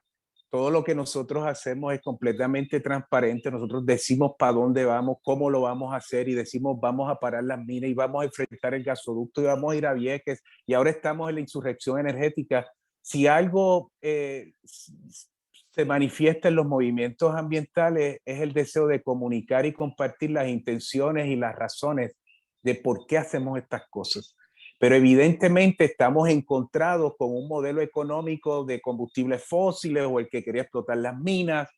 Todo lo que nosotros hacemos es completamente transparente. Nosotros decimos para dónde vamos, cómo lo vamos a hacer y decimos vamos a parar las minas y vamos a enfrentar el gasoducto y vamos a ir a Vieques y ahora estamos en la insurrección energética. Si algo se manifiesta en los movimientos ambientales es el deseo de comunicar y compartir las intenciones y las razones de por qué hacemos estas cosas. Pero evidentemente estamos encontrados con un modelo económico de combustibles fósiles o el que quería explotar las minas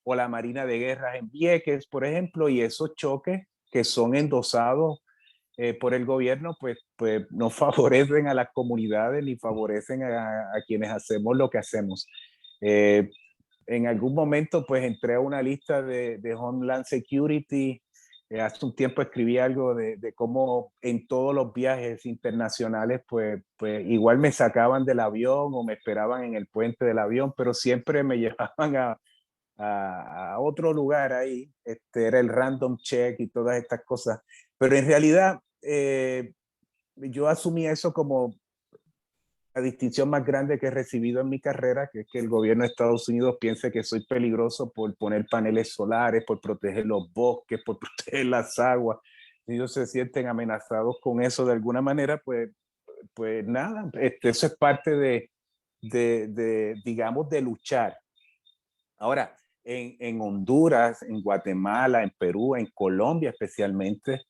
o la Marina de Guerra en Vieques, por ejemplo, y esos choques que son endosados por el gobierno, pues no favorecen a las comunidades ni favorecen a quienes hacemos lo que hacemos. En algún momento pues entré a una lista de Homeland Security. Hace un tiempo escribí algo de cómo en todos los viajes internacionales pues igual me sacaban del avión o me esperaban en el puente del avión, pero siempre me llevaban a otro lugar ahí. Era el random check y todas estas cosas. Pero en realidad yo asumí eso como la distinción más grande que he recibido en mi carrera, que es que el gobierno de Estados Unidos piense que soy peligroso por poner paneles solares, por proteger los bosques, por proteger las aguas. Si ellos se sienten amenazados con eso de alguna manera, pues nada, eso es parte digamos, de luchar. Ahora, en Honduras, en Guatemala, en Perú, en Colombia especialmente,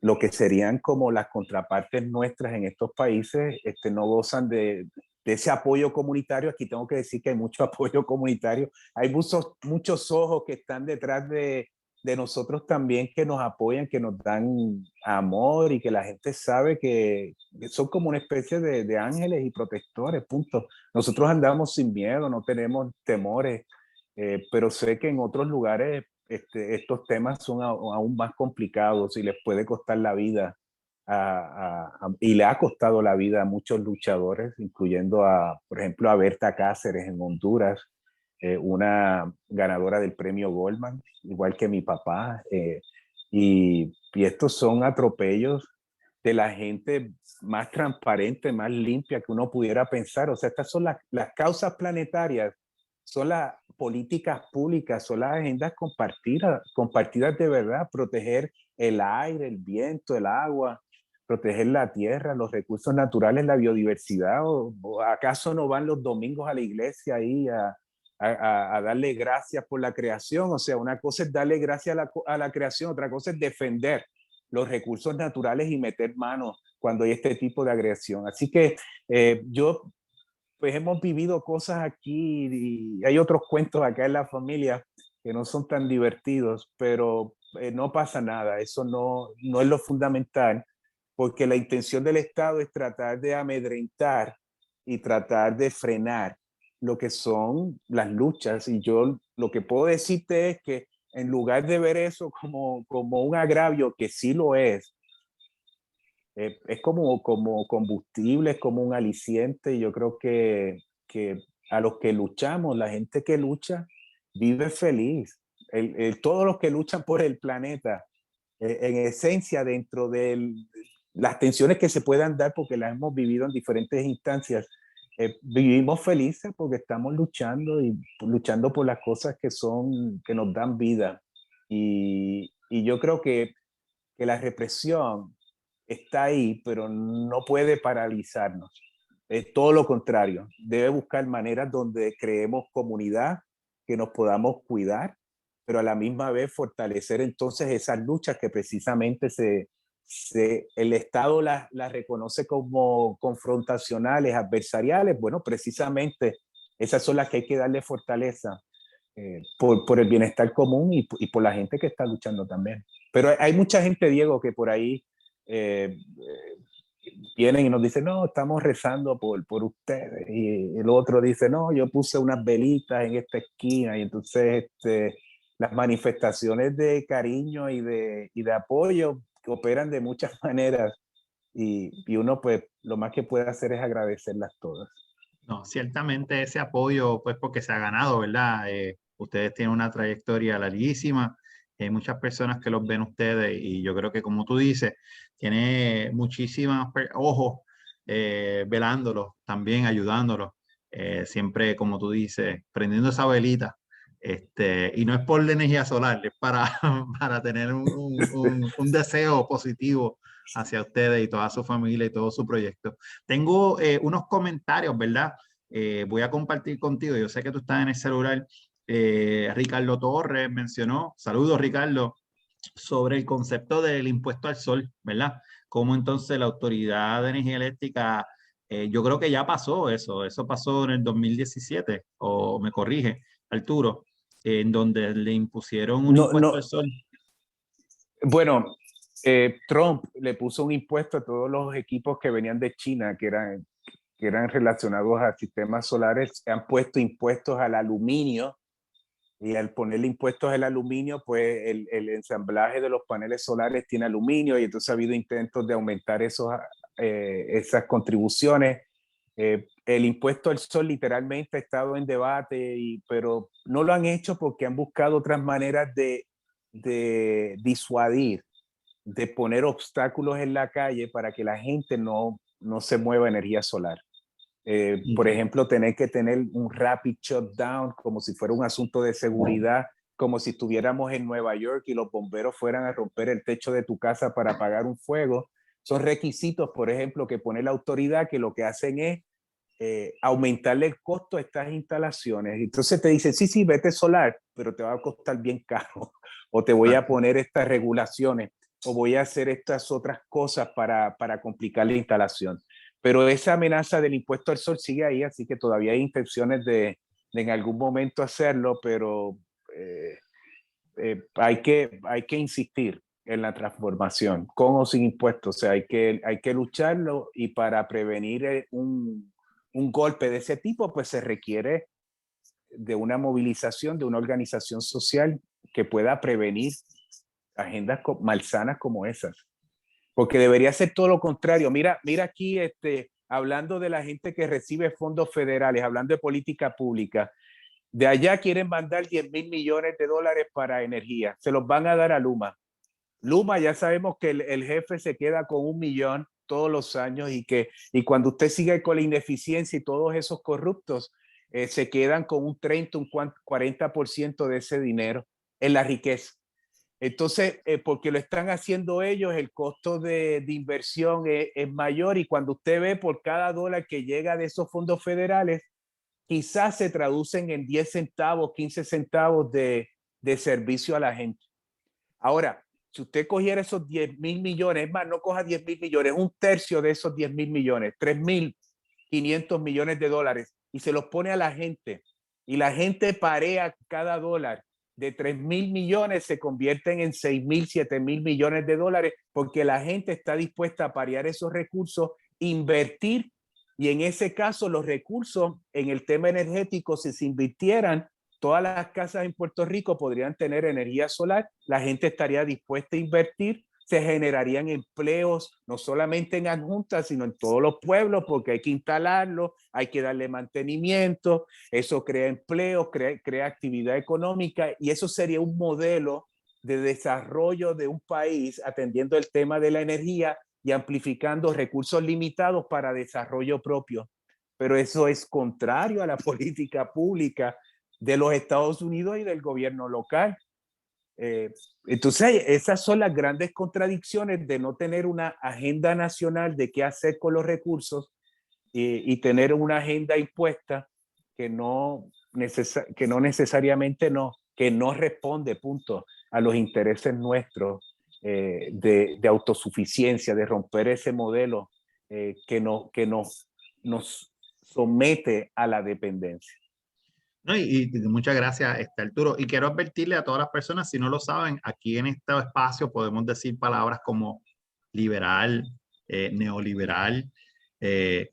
lo que serían como las contrapartes nuestras en estos países no gozan de ese apoyo comunitario. Aquí tengo que decir que hay mucho apoyo comunitario. Hay muchos ojos que están detrás de nosotros también, que nos apoyan, que nos dan amor y que la gente sabe que son como una especie de ángeles y protectores, punto. Nosotros andamos sin miedo, no tenemos temores, pero sé que en otros lugares estos temas son aún más complicados y les puede costar la vida y le ha costado la vida a muchos luchadores, incluyendo por ejemplo, a Berta Cáceres en Honduras, una ganadora del premio Goldman, igual que mi papá. Y estos son atropellos de la gente más transparente, más limpia que uno pudiera pensar. O sea, estas son las causas planetarias, son las políticas públicas, son las agendas compartidas de verdad, proteger el aire, el viento, el agua, proteger la tierra, los recursos naturales, la biodiversidad. ¿O acaso no van los domingos a la iglesia ahí a darle gracias por la creación? O sea, una cosa es darle gracias a la creación, otra cosa es defender los recursos naturales y meter manos cuando hay este tipo de agresión. Así que yo pues hemos vivido cosas aquí y hay otros cuentos acá en la familia que no son tan divertidos, pero no pasa nada. Eso no es lo fundamental, porque la intención del Estado es tratar de amedrentar y tratar de frenar lo que son las luchas. Y yo lo que puedo decirte es que en lugar de ver eso como un agravio, que sí lo es como combustible, es como un aliciente. Y yo creo que a los que luchamos, la gente que lucha, vive feliz. Todos los que luchan por el planeta, en esencia, dentro de las tensiones que se puedan dar, porque las hemos vivido en diferentes instancias, vivimos felices porque estamos luchando y luchando por las cosas que nos dan vida. Y yo creo que la represión está ahí, pero no puede paralizarnos. todo lo contrario, debe buscar maneras donde creemos comunidad, que nos podamos cuidar, pero a la misma vez fortalecer entonces esas luchas que precisamente el Estado las reconoce como confrontacionales, adversariales. Bueno, precisamente esas son las que hay que darle fortaleza por el bienestar común y por la gente que está luchando también. Pero hay mucha gente, Diego, que por ahí vienen y nos dicen, no, estamos rezando por ustedes. Y el otro dice, no, yo puse unas velitas en esta esquina. Y entonces las manifestaciones de cariño y de apoyo operan de muchas maneras. Y uno, pues, lo más que puede hacer es agradecerlas todas. No, ciertamente ese apoyo, pues porque se ha ganado, ¿verdad? Ustedes tienen una trayectoria larguísima, hay muchas personas que los ven ustedes y yo creo que como tú dices, tiene muchísimos ojos velándolos, también ayudándolos, siempre como tú dices, prendiendo esa velita. Y no es por la energía solar, es para, para tener un deseo positivo hacia ustedes y toda su familia y todo su proyecto. Tengo unos comentarios, ¿verdad? Voy a compartir contigo. Yo sé que tú estás en el celular. Ricardo Torres mencionó, saludos Ricardo, sobre el concepto del impuesto al sol, ¿verdad? Cómo entonces la Autoridad de Energía Eléctrica, yo creo que ya pasó eso pasó en el 2017, o me corrige, Arturo, en donde le impusieron un No, impuesto no, al sol. bueno, Trump le puso un impuesto a todos los equipos que venían de China, que eran relacionados a sistemas solares. Han puesto impuestos al aluminio y al ponerle impuestos al aluminio, pues el ensamblaje de los paneles solares tiene aluminio y entonces ha habido intentos de aumentar esas contribuciones. El impuesto al sol literalmente ha estado en debate, pero no lo han hecho porque han buscado otras maneras de disuadir, de poner obstáculos en la calle para que la gente no se mueva a energía solar. Por ejemplo, tener que tener un rapid shutdown como si fuera un asunto de seguridad, como si estuviéramos en Nueva York y los bomberos fueran a romper el techo de tu casa para apagar un fuego. Son requisitos, por ejemplo, que pone la autoridad, que lo que hacen es aumentarle el costo a estas instalaciones. Entonces te dicen, sí, sí, vete solar, pero te va a costar bien caro. O te voy a poner estas regulaciones, o voy a hacer estas otras cosas para complicar la instalación. Pero esa amenaza del impuesto al sol sigue ahí, así que todavía hay intenciones de en algún momento hacerlo, pero hay que insistir en la transformación, con o sin impuestos. O sea, hay que lucharlo, y para prevenir un golpe de ese tipo, pues se requiere de una movilización, de una organización social que pueda prevenir agendas malsanas como esas. Porque debería ser todo lo contrario. Mira aquí, hablando de la gente que recibe fondos federales, hablando de política pública, de allá quieren mandar 10,000 millones de dólares para energía. Se los van a dar a Luma. Luma, ya sabemos que el jefe se queda con 1 millón todos los años, y cuando usted sigue con la ineficiencia y todos esos corruptos, se quedan con un 30, un 40% de ese dinero en la riqueza. Entonces, porque lo están haciendo ellos, el costo de inversión es mayor, y cuando usted ve por cada dólar que llega de esos fondos federales, quizás se traducen en 10 centavos, 15 centavos de servicio a la gente. Ahora, si usted cogiera esos 10,000 millones, es más, no coja 10,000 millones, un tercio de esos 10,000 millones, 3,500 millones de dólares, y se los pone a la gente, y la gente parea cada dólar de 3,000 millones, se convierten en 6,000, 7,000 millones de dólares, porque la gente está dispuesta a parear esos recursos, invertir, y en ese caso los recursos en el tema energético, si se invirtieran, todas las casas en Puerto Rico podrían tener energía solar, la gente estaría dispuesta a invertir, se generarían empleos no solamente en adjuntas, sino en todos los pueblos, porque hay que instalarlo, hay que darle mantenimiento, eso crea empleo, crea actividad económica, y eso sería un modelo de desarrollo de un país atendiendo el tema de la energía y amplificando recursos limitados para desarrollo propio. Pero eso es contrario a la política pública de los Estados Unidos y del gobierno local. Entonces, esas son las grandes contradicciones de no tener una agenda nacional de qué hacer con los recursos, y tener una agenda impuesta que no necesariamente que no responde, punto, a los intereses nuestros de autosuficiencia, de romper ese modelo que nos somete a la dependencia. No, y muchas gracias, Arturo. Y quiero advertirle a todas las personas, si no lo saben, aquí en este espacio podemos decir palabras como liberal, neoliberal,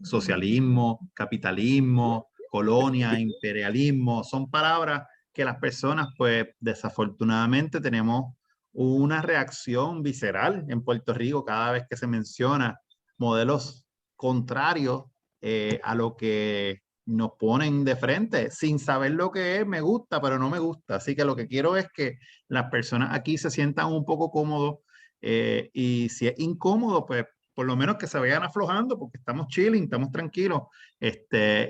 socialismo, capitalismo, colonia, imperialismo. Son palabras que las personas, pues desafortunadamente tenemos una reacción visceral en Puerto Rico cada vez que se menciona modelos contrarios a lo que nos ponen de frente sin saber lo que es, me gusta, pero no me gusta. Así que lo que quiero es que las personas aquí se sientan un poco cómodos y si es incómodo, pues por lo menos que se vayan aflojando porque estamos chilling, estamos tranquilos.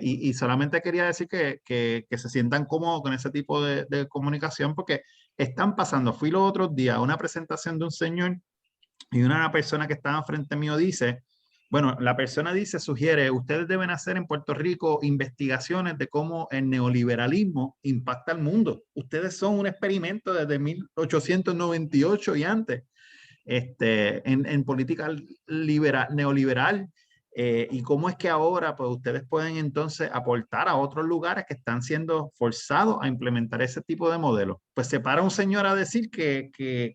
Y solamente quería decir que se sientan cómodos con ese tipo de comunicación porque están pasando. Fui los otros días a una presentación de un señor y una persona que estaba frente mío dice, bueno, la persona dice, sugiere, ustedes deben hacer en Puerto Rico investigaciones de cómo el neoliberalismo impacta al mundo. Ustedes son un experimento desde 1898 y antes en política neoliberal. Y cómo es que ahora pues ustedes pueden entonces aportar a otros lugares que están siendo forzados a implementar ese tipo de modelos. Pues se para un señor a decir que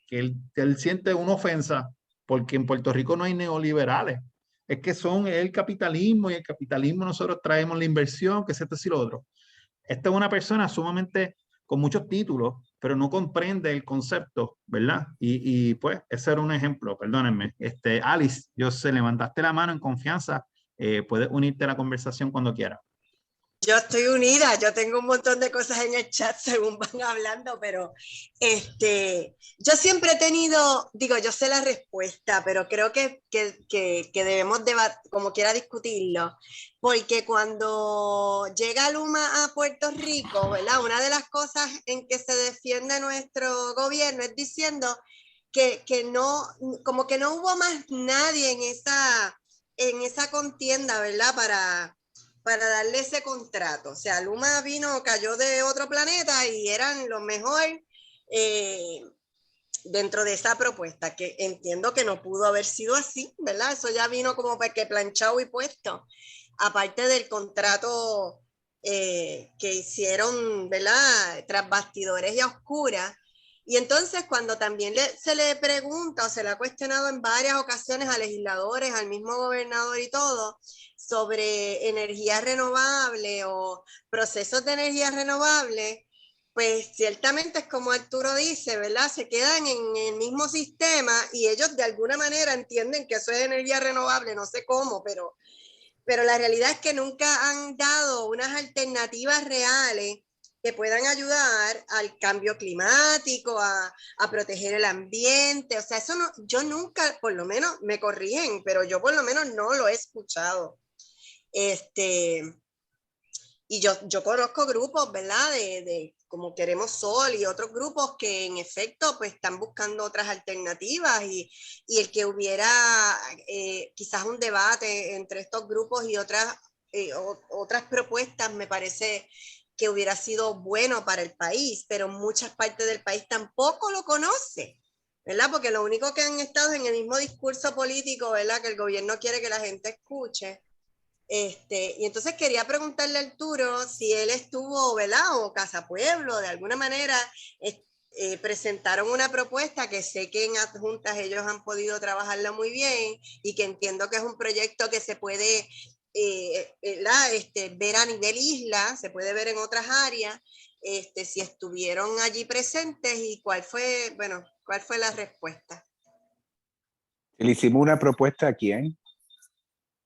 él siente una ofensa porque en Puerto Rico no hay neoliberales. Es que son el capitalismo y el capitalismo nosotros traemos la inversión, que es esto y lo otro. Esta es una persona sumamente con muchos títulos, pero no comprende el concepto, ¿verdad? Y pues ese era un ejemplo, perdónenme. Alice, yo sé, levantaste la mano en confianza, puedes unirte a la conversación cuando quieras. Yo estoy unida, yo tengo un montón de cosas en el chat según van hablando, pero yo siempre he tenido, digo, yo sé la respuesta, pero creo que debemos como quiera discutirlo, porque cuando llega Luma a Puerto Rico, ¿verdad? Una de las cosas en que se defiende nuestro gobierno es diciendo que no, como que no hubo más nadie en esa contienda, ¿verdad? Para darle ese contrato. O sea, Luma cayó de otro planeta y eran los mejores dentro de esa propuesta, que entiendo que no pudo haber sido así, ¿verdad? Eso ya vino como que planchado y puesto, aparte del contrato que hicieron, ¿verdad? Tras bastidores y a oscuras. Y entonces cuando también se le pregunta o se le ha cuestionado en varias ocasiones a legisladores, al mismo gobernador y todo, sobre energía renovable o procesos de energía renovable, pues ciertamente es como Arturo dice, ¿verdad? Se quedan en el mismo sistema y ellos de alguna manera entienden que eso es energía renovable, no sé cómo, pero la realidad es que nunca han dado unas alternativas reales que puedan ayudar al cambio climático, a proteger el ambiente. O sea, eso no, yo nunca, por lo menos me corrigen, pero yo por lo menos no lo he escuchado. Y yo conozco grupos, ¿verdad? De como Queremos Sol y otros grupos que en efecto pues están buscando otras alternativas y el que hubiera quizás un debate entre estos grupos y otras propuestas me parece que hubiera sido bueno para el país, pero muchas partes del país tampoco lo conoce, ¿verdad? Porque lo único que han estado en el mismo discurso político, ¿verdad? Que el gobierno quiere que la gente escuche. Y entonces quería preguntarle a Arturo si él estuvo, ¿verdad? O Casa Pueblo, de alguna manera presentaron una propuesta que sé que en adjuntas ellos han podido trabajarla muy bien y que entiendo que es un proyecto que se puede ver a nivel isla, se puede ver en otras áreas, si estuvieron allí presentes y cuál fue la respuesta. Le hicimos una propuesta a quién.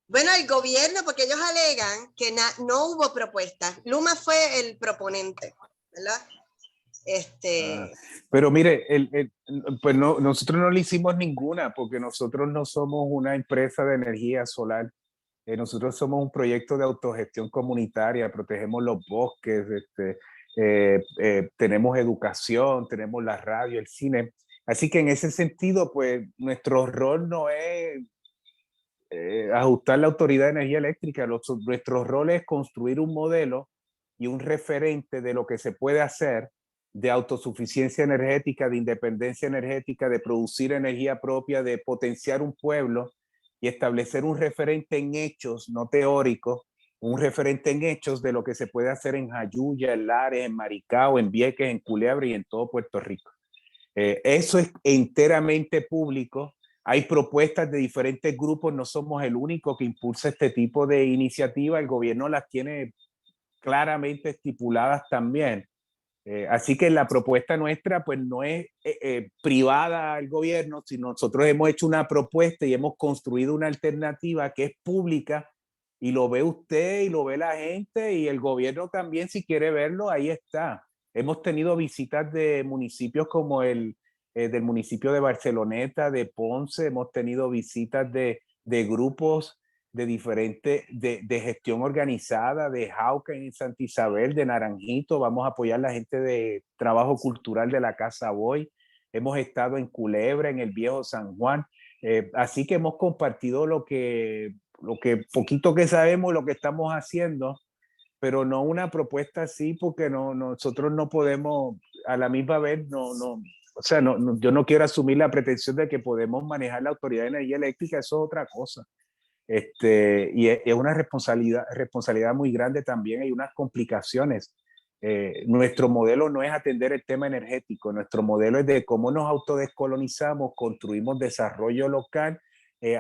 Bueno, el gobierno, porque ellos alegan que no hubo propuesta. Luma fue el proponente, ¿verdad? Pero mire, pues no, nosotros no le hicimos ninguna porque nosotros no somos una empresa de energía solar. Nosotros somos un proyecto de autogestión comunitaria, protegemos los bosques, tenemos educación, tenemos la radio, el cine. Así que en ese sentido, pues nuestro rol no es ajustar la Autoridad de Energía Eléctrica. Nuestro rol es construir un modelo y un referente de lo que se puede hacer de autosuficiencia energética, de independencia energética, de producir energía propia, de potenciar un pueblo y establecer un referente en hechos, no teóricos, un referente en hechos de lo que se puede hacer en Jayuya, en Lares, en Maricao, en Vieques, en Culebra y en todo Puerto Rico. Eso es enteramente público. Hay propuestas de diferentes grupos, no somos el único que impulsa este tipo de iniciativa, el gobierno las tiene claramente estipuladas también. Así que la propuesta nuestra pues no es privada al gobierno, sino nosotros hemos hecho una propuesta y hemos construido una alternativa que es pública y lo ve usted y lo ve la gente y el gobierno también, si quiere verlo, ahí está. Hemos tenido visitas de municipios como del municipio de Barceloneta, de Ponce, hemos tenido visitas de grupos de diferentes, de gestión organizada, de Jauca en Santa Isabel, de Naranjito. Vamos a apoyar a la gente de trabajo cultural de la Casa Boy. Hemos estado en Culebra, en el Viejo San Juan. Así que hemos compartido lo que poquito que sabemos, lo que estamos haciendo, pero no una propuesta así, porque nosotros no podemos a la misma vez, o sea, yo no quiero asumir la pretensión de que podemos manejar la Autoridad de Energía Eléctrica, eso es otra cosa. Y es una responsabilidad muy grande también, hay unas complicaciones. Nuestro modelo no es atender el tema energético, nuestro modelo es de cómo nos autodescolonizamos, construimos desarrollo local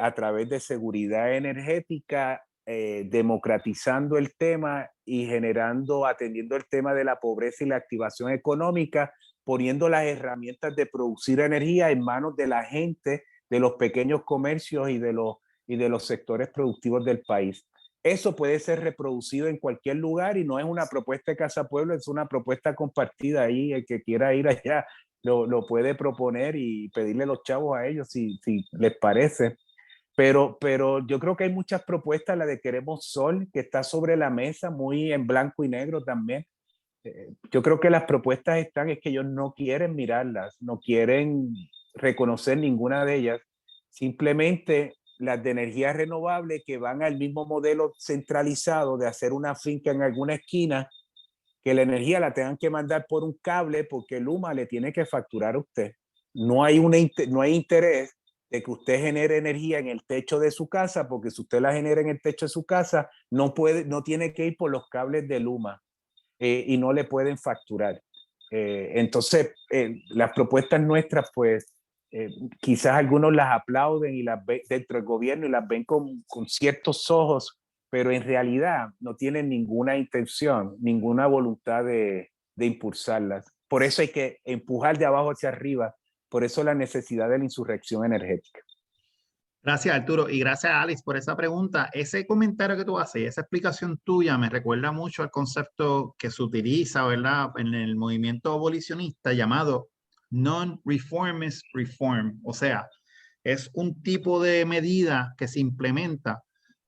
a través de seguridad energética, democratizando el tema y atendiendo el tema de la pobreza y la activación económica, poniendo las herramientas de producir energía en manos de la gente, de los pequeños comercios y de los sectores productivos del país. Eso puede ser reproducido en cualquier lugar y no es una propuesta de Casa Pueblo, es una propuesta compartida ahí. El que quiera ir allá lo puede proponer y pedirle los chavos a ellos si les parece. Pero yo creo que hay muchas propuestas, la de Queremos Sol, que está sobre la mesa, muy en blanco y negro también. Yo creo que las propuestas es que ellos no quieren mirarlas, no quieren reconocer ninguna de ellas, simplemente las de energía renovable que van al mismo modelo centralizado de hacer una finca en alguna esquina, que la energía la tengan que mandar por un cable porque Luma le tiene que facturar a usted. No hay interés de que usted genere energía en el techo de su casa, porque si usted la genera en el techo de su casa, no tiene que ir por los cables de Luma y no le pueden facturar. Entonces, las propuestas nuestras, pues, quizás algunos las aplauden y las ven dentro del gobierno y las ven con ciertos ojos, pero en realidad no tienen ninguna intención, ninguna voluntad de impulsarlas. Por eso hay que empujar de abajo hacia arriba, por eso la necesidad de la insurrección energética. Gracias, Arturo, y gracias, Alice, por esa pregunta. Ese comentario que tú haces, esa explicación tuya me recuerda mucho al concepto que se utiliza, ¿verdad?, en el movimiento abolicionista llamado non-reformist reform. O sea, es un tipo de medida que se implementa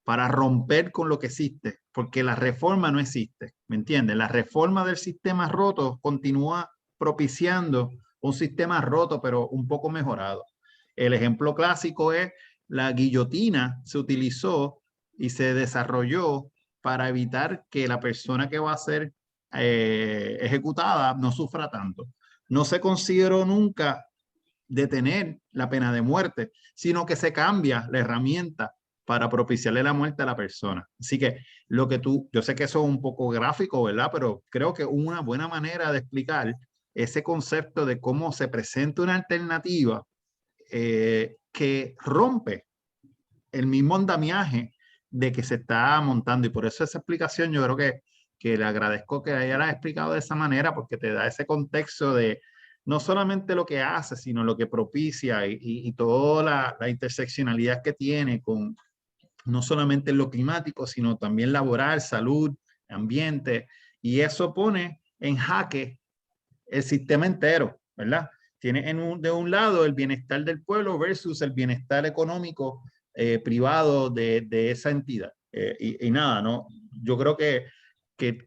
para romper con lo que existe, porque la reforma no existe, ¿me entiendes? La reforma del sistema roto continúa propiciando un sistema roto, pero un poco mejorado. El ejemplo clásico es la guillotina. Se utilizó y se desarrolló para evitar que la persona que va a ser ejecutada no sufra tanto. No se consideró nunca detener la pena de muerte, sino que se cambia la herramienta para propiciarle la muerte a la persona. Así que yo sé que eso es un poco gráfico, ¿verdad? Pero creo que una buena manera de explicar ese concepto de cómo se presenta una alternativa que rompe el mismo andamiaje de que se está montando. Y por eso esa explicación yo creo que le agradezco que ella la haya explicado de esa manera, porque te da ese contexto de no solamente lo que hace, sino lo que propicia y toda la interseccionalidad que tiene con no solamente lo climático, sino también laboral, salud, ambiente. Y eso pone en jaque el sistema entero, ¿verdad? Tiene de un lado el bienestar del pueblo versus el bienestar económico privado de esa entidad. Y nada, ¿no? Yo creo que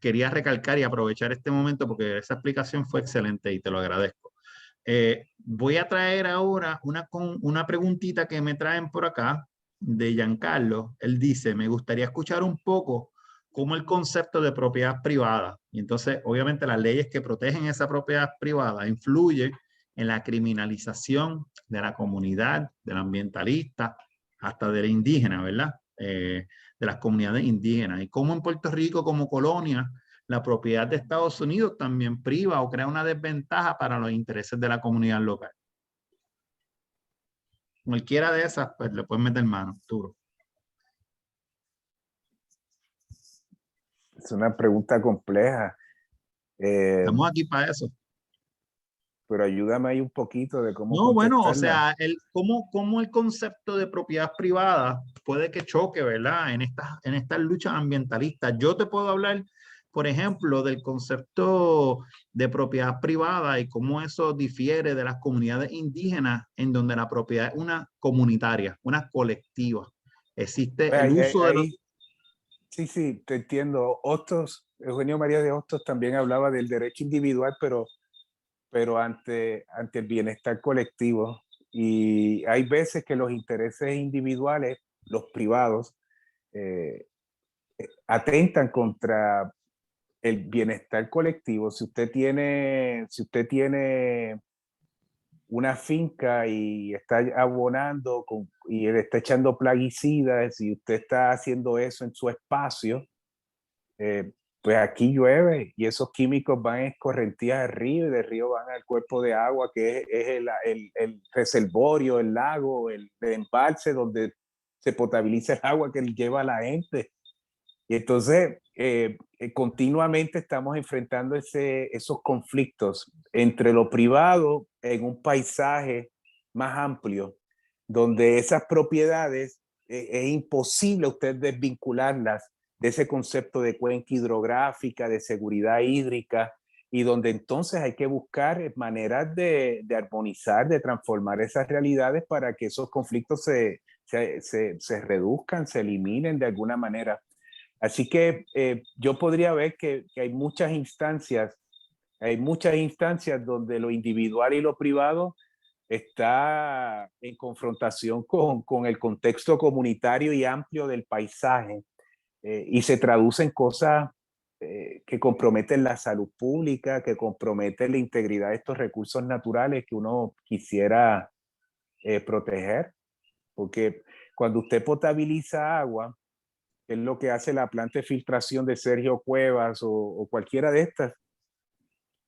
quería recalcar y aprovechar este momento porque esa explicación fue excelente y te lo agradezco. Voy a traer ahora una preguntita que me traen por acá de Giancarlo, él dice, me gustaría escuchar un poco cómo el concepto de propiedad privada, y entonces obviamente las leyes que protegen esa propiedad privada influyen en la criminalización de la comunidad, del ambientalista, hasta de la indígena, ¿verdad? De las comunidades indígenas. Y cómo en Puerto Rico como colonia, la propiedad de Estados Unidos también priva o crea una desventaja para los intereses de la comunidad local. Cualquiera de esas, pues le puedes meter mano, Arturo. Es una pregunta compleja. Estamos aquí para eso. Pero ayúdame ahí un poquito de cómo No, bueno, o contestarla. sea, cómo el concepto de propiedad privada puede que choque, ¿verdad? En estas luchas ambientalistas. Yo te puedo hablar, por ejemplo, del concepto de propiedad privada y cómo eso difiere de las comunidades indígenas, en donde la propiedad es una comunitaria, una colectiva. Existe el uso de los... Sí, sí, te entiendo. Hostos, Eugenio María de Hostos también hablaba del derecho individual, pero ante el bienestar colectivo. Y hay veces que los intereses individuales, los privados, atentan contra el bienestar colectivo. Si usted tiene una finca y está abonando y le está echando plaguicidas, y usted está haciendo eso en su espacio, pues aquí llueve y esos químicos van en escorrentías al río y del río van al cuerpo de agua que es el reservorio, el lago, el embalse donde se potabiliza el agua que lleva a la gente. Y entonces continuamente estamos enfrentando esos conflictos entre lo privado en un paisaje más amplio, donde esas propiedades es imposible usted desvincularlas de ese concepto de cuenca hidrográfica, de seguridad hídrica, y donde entonces hay que buscar maneras de armonizar, de transformar esas realidades para que esos conflictos se reduzcan, se eliminen de alguna manera. Así que yo podría ver que hay muchas instancias donde lo individual y lo privado está en confrontación con el contexto comunitario y amplio del paisaje, y se traducen cosas que comprometen la salud pública, que comprometen la integridad de estos recursos naturales que uno quisiera proteger, porque cuando usted potabiliza agua, es lo que hace la planta de filtración de Sergio Cuevas o cualquiera de estas.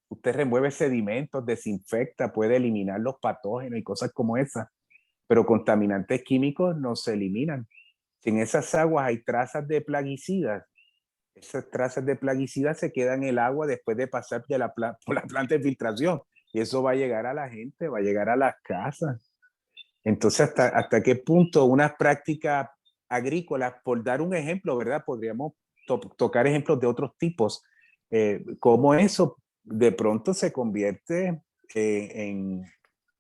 Usted remueve sedimentos, desinfecta, puede eliminar los patógenos y cosas como esas, pero contaminantes químicos no se eliminan. Si en esas aguas hay trazas de plaguicidas, esas trazas de plaguicidas se quedan en el agua después de pasar por la planta de filtración, y eso va a llegar a la gente, va a llegar a las casas. Entonces, ¿hasta qué punto unas prácticas agrícolas, por dar un ejemplo, ¿verdad? Podríamos tocar ejemplos de otros tipos, cómo eso de pronto se convierte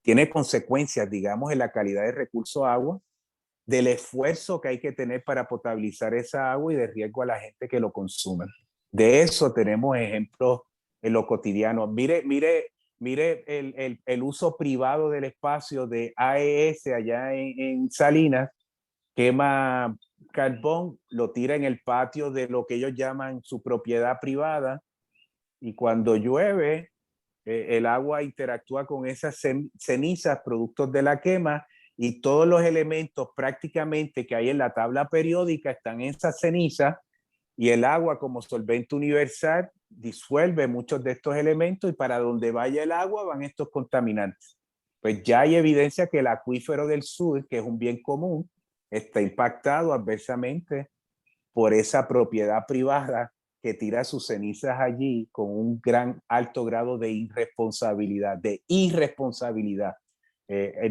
tiene consecuencias, digamos, en la calidad de recurso agua, del esfuerzo que hay que tener para potabilizar esa agua y de riesgo a la gente que lo consume. De eso tenemos ejemplos en lo cotidiano. Mire el uso privado del espacio de AES allá en Salinas, quema carbón, lo tira en el patio de lo que ellos llaman su propiedad privada, y cuando llueve, el agua interactúa con esas cenizas, productos de la quema, y todos los elementos prácticamente que hay en la tabla periódica están en esas cenizas, y el agua como solvente universal disuelve muchos de estos elementos, y para donde vaya el agua van estos contaminantes. Pues ya hay evidencia que el acuífero del sur, que es un bien común, está impactado adversamente por esa propiedad privada que tira sus cenizas allí con un gran alto grado de irresponsabilidad,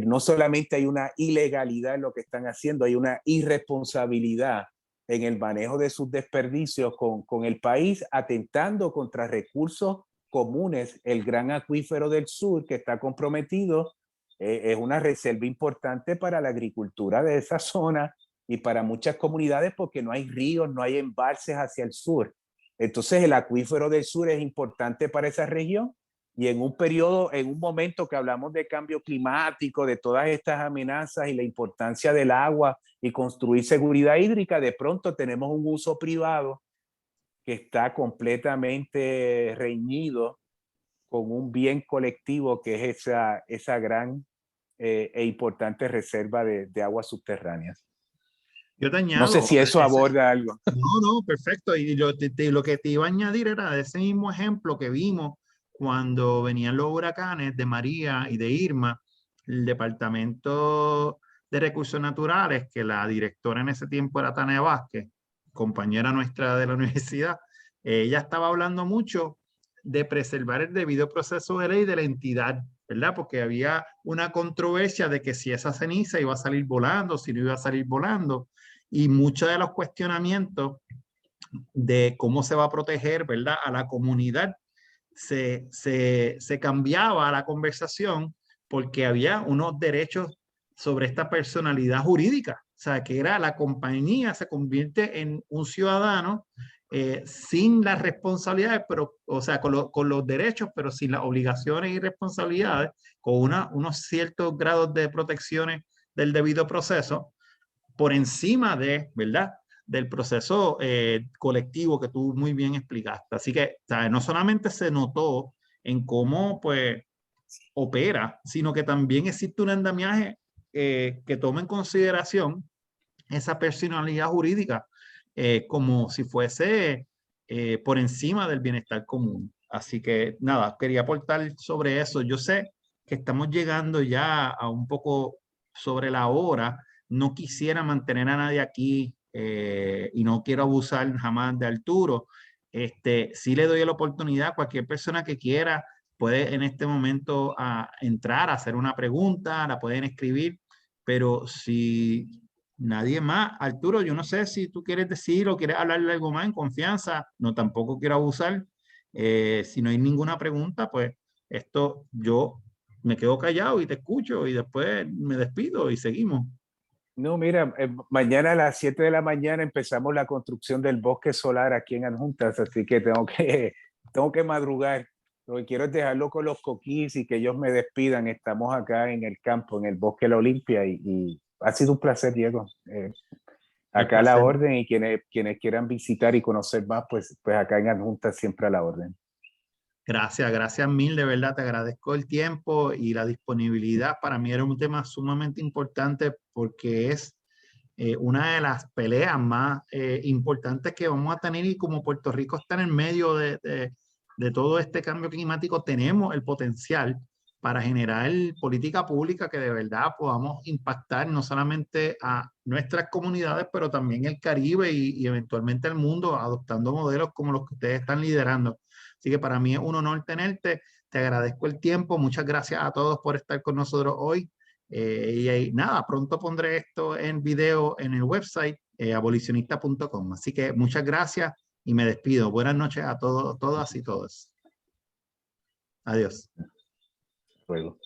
no solamente hay una ilegalidad en lo que están haciendo, hay una irresponsabilidad en el manejo de sus desperdicios con el país, atentando contra recursos comunes. El gran acuífero del sur, que está comprometido, es una reserva importante para la agricultura de esa zona y para muchas comunidades, porque no hay ríos, no hay embalses hacia el sur. Entonces el acuífero del sur es importante para esa región, Y en un periodo, en un momento que hablamos de cambio climático, de todas estas amenazas y la importancia del agua y construir seguridad hídrica, de pronto tenemos un uso privado que está completamente reñido con un bien colectivo que es esa gran e importante reserva de aguas subterráneas. Yo te añado, No sé si eso aborda algo. No, perfecto. Y lo que te iba a añadir era de ese mismo ejemplo que vimos cuando venían los huracanes de María y de Irma, el Departamento de Recursos Naturales, que la directora en ese tiempo era Tania Vázquez, compañera nuestra de la universidad, ella estaba hablando mucho de preservar el debido proceso de ley de la entidad, ¿verdad? Porque había una controversia de que si esa ceniza iba a salir volando, si no iba a salir volando, y muchos de los cuestionamientos de cómo se va a proteger, ¿verdad?, a la comunidad, se cambiaba la conversación porque había unos derechos sobre esta personalidad jurídica, o sea, que era la compañía se convierte en un ciudadano sin las responsabilidades, pero, o sea, con los derechos, pero sin las obligaciones y responsabilidades, con unos ciertos grados de protecciones del debido proceso, por encima de, ¿verdad?, del proceso colectivo que tú muy bien explicaste. Así que, ¿sabes?, no solamente se notó en cómo, pues, opera, sino que también existe un andamiaje que toma en consideración esa personalidad jurídica como si fuese por encima del bienestar común. Así que, nada, quería aportar sobre eso. Yo sé que estamos llegando ya a un poco sobre la hora. No quisiera mantener a nadie aquí y no quiero abusar jamás de Arturo. Sí le doy la oportunidad a cualquier persona que quiera, puede en este momento entrar a hacer una pregunta, la pueden escribir, pero si nadie más, Arturo, yo no sé si tú quieres decir o quieres hablarle algo más en confianza, no tampoco quiero abusar. Si no hay ninguna pregunta, pues esto yo me quedo callado y te escucho y después me despido y seguimos. No, mira, mañana a las 7 de la mañana empezamos la construcción del bosque solar aquí en Adjuntas, así que tengo que madrugar. Lo que quiero es dejarlo con los coquís y que ellos me despidan. Estamos acá en el campo, en el bosque La Olimpia, y ha sido un placer, Diego. Acá a la orden, y quienes quieran visitar y conocer más, pues acá en Adjuntas siempre a la orden. Gracias mil, de verdad, te agradezco el tiempo y la disponibilidad. Para mí era un tema sumamente importante porque es una de las peleas más importantes que vamos a tener, y como Puerto Rico está en el medio de todo este cambio climático, tenemos el potencial para generar política pública que de verdad podamos impactar no solamente a nuestras comunidades, pero también el Caribe y eventualmente el mundo, adoptando modelos como los que ustedes están liderando. Así que para mí es un honor tenerte, te agradezco el tiempo, muchas gracias a todos por estar con nosotros hoy. Y nada, pronto pondré esto en video en el website abolicionista.com. Así que muchas gracias y me despido. Buenas noches a todos, todas y todos. Adiós. Luego.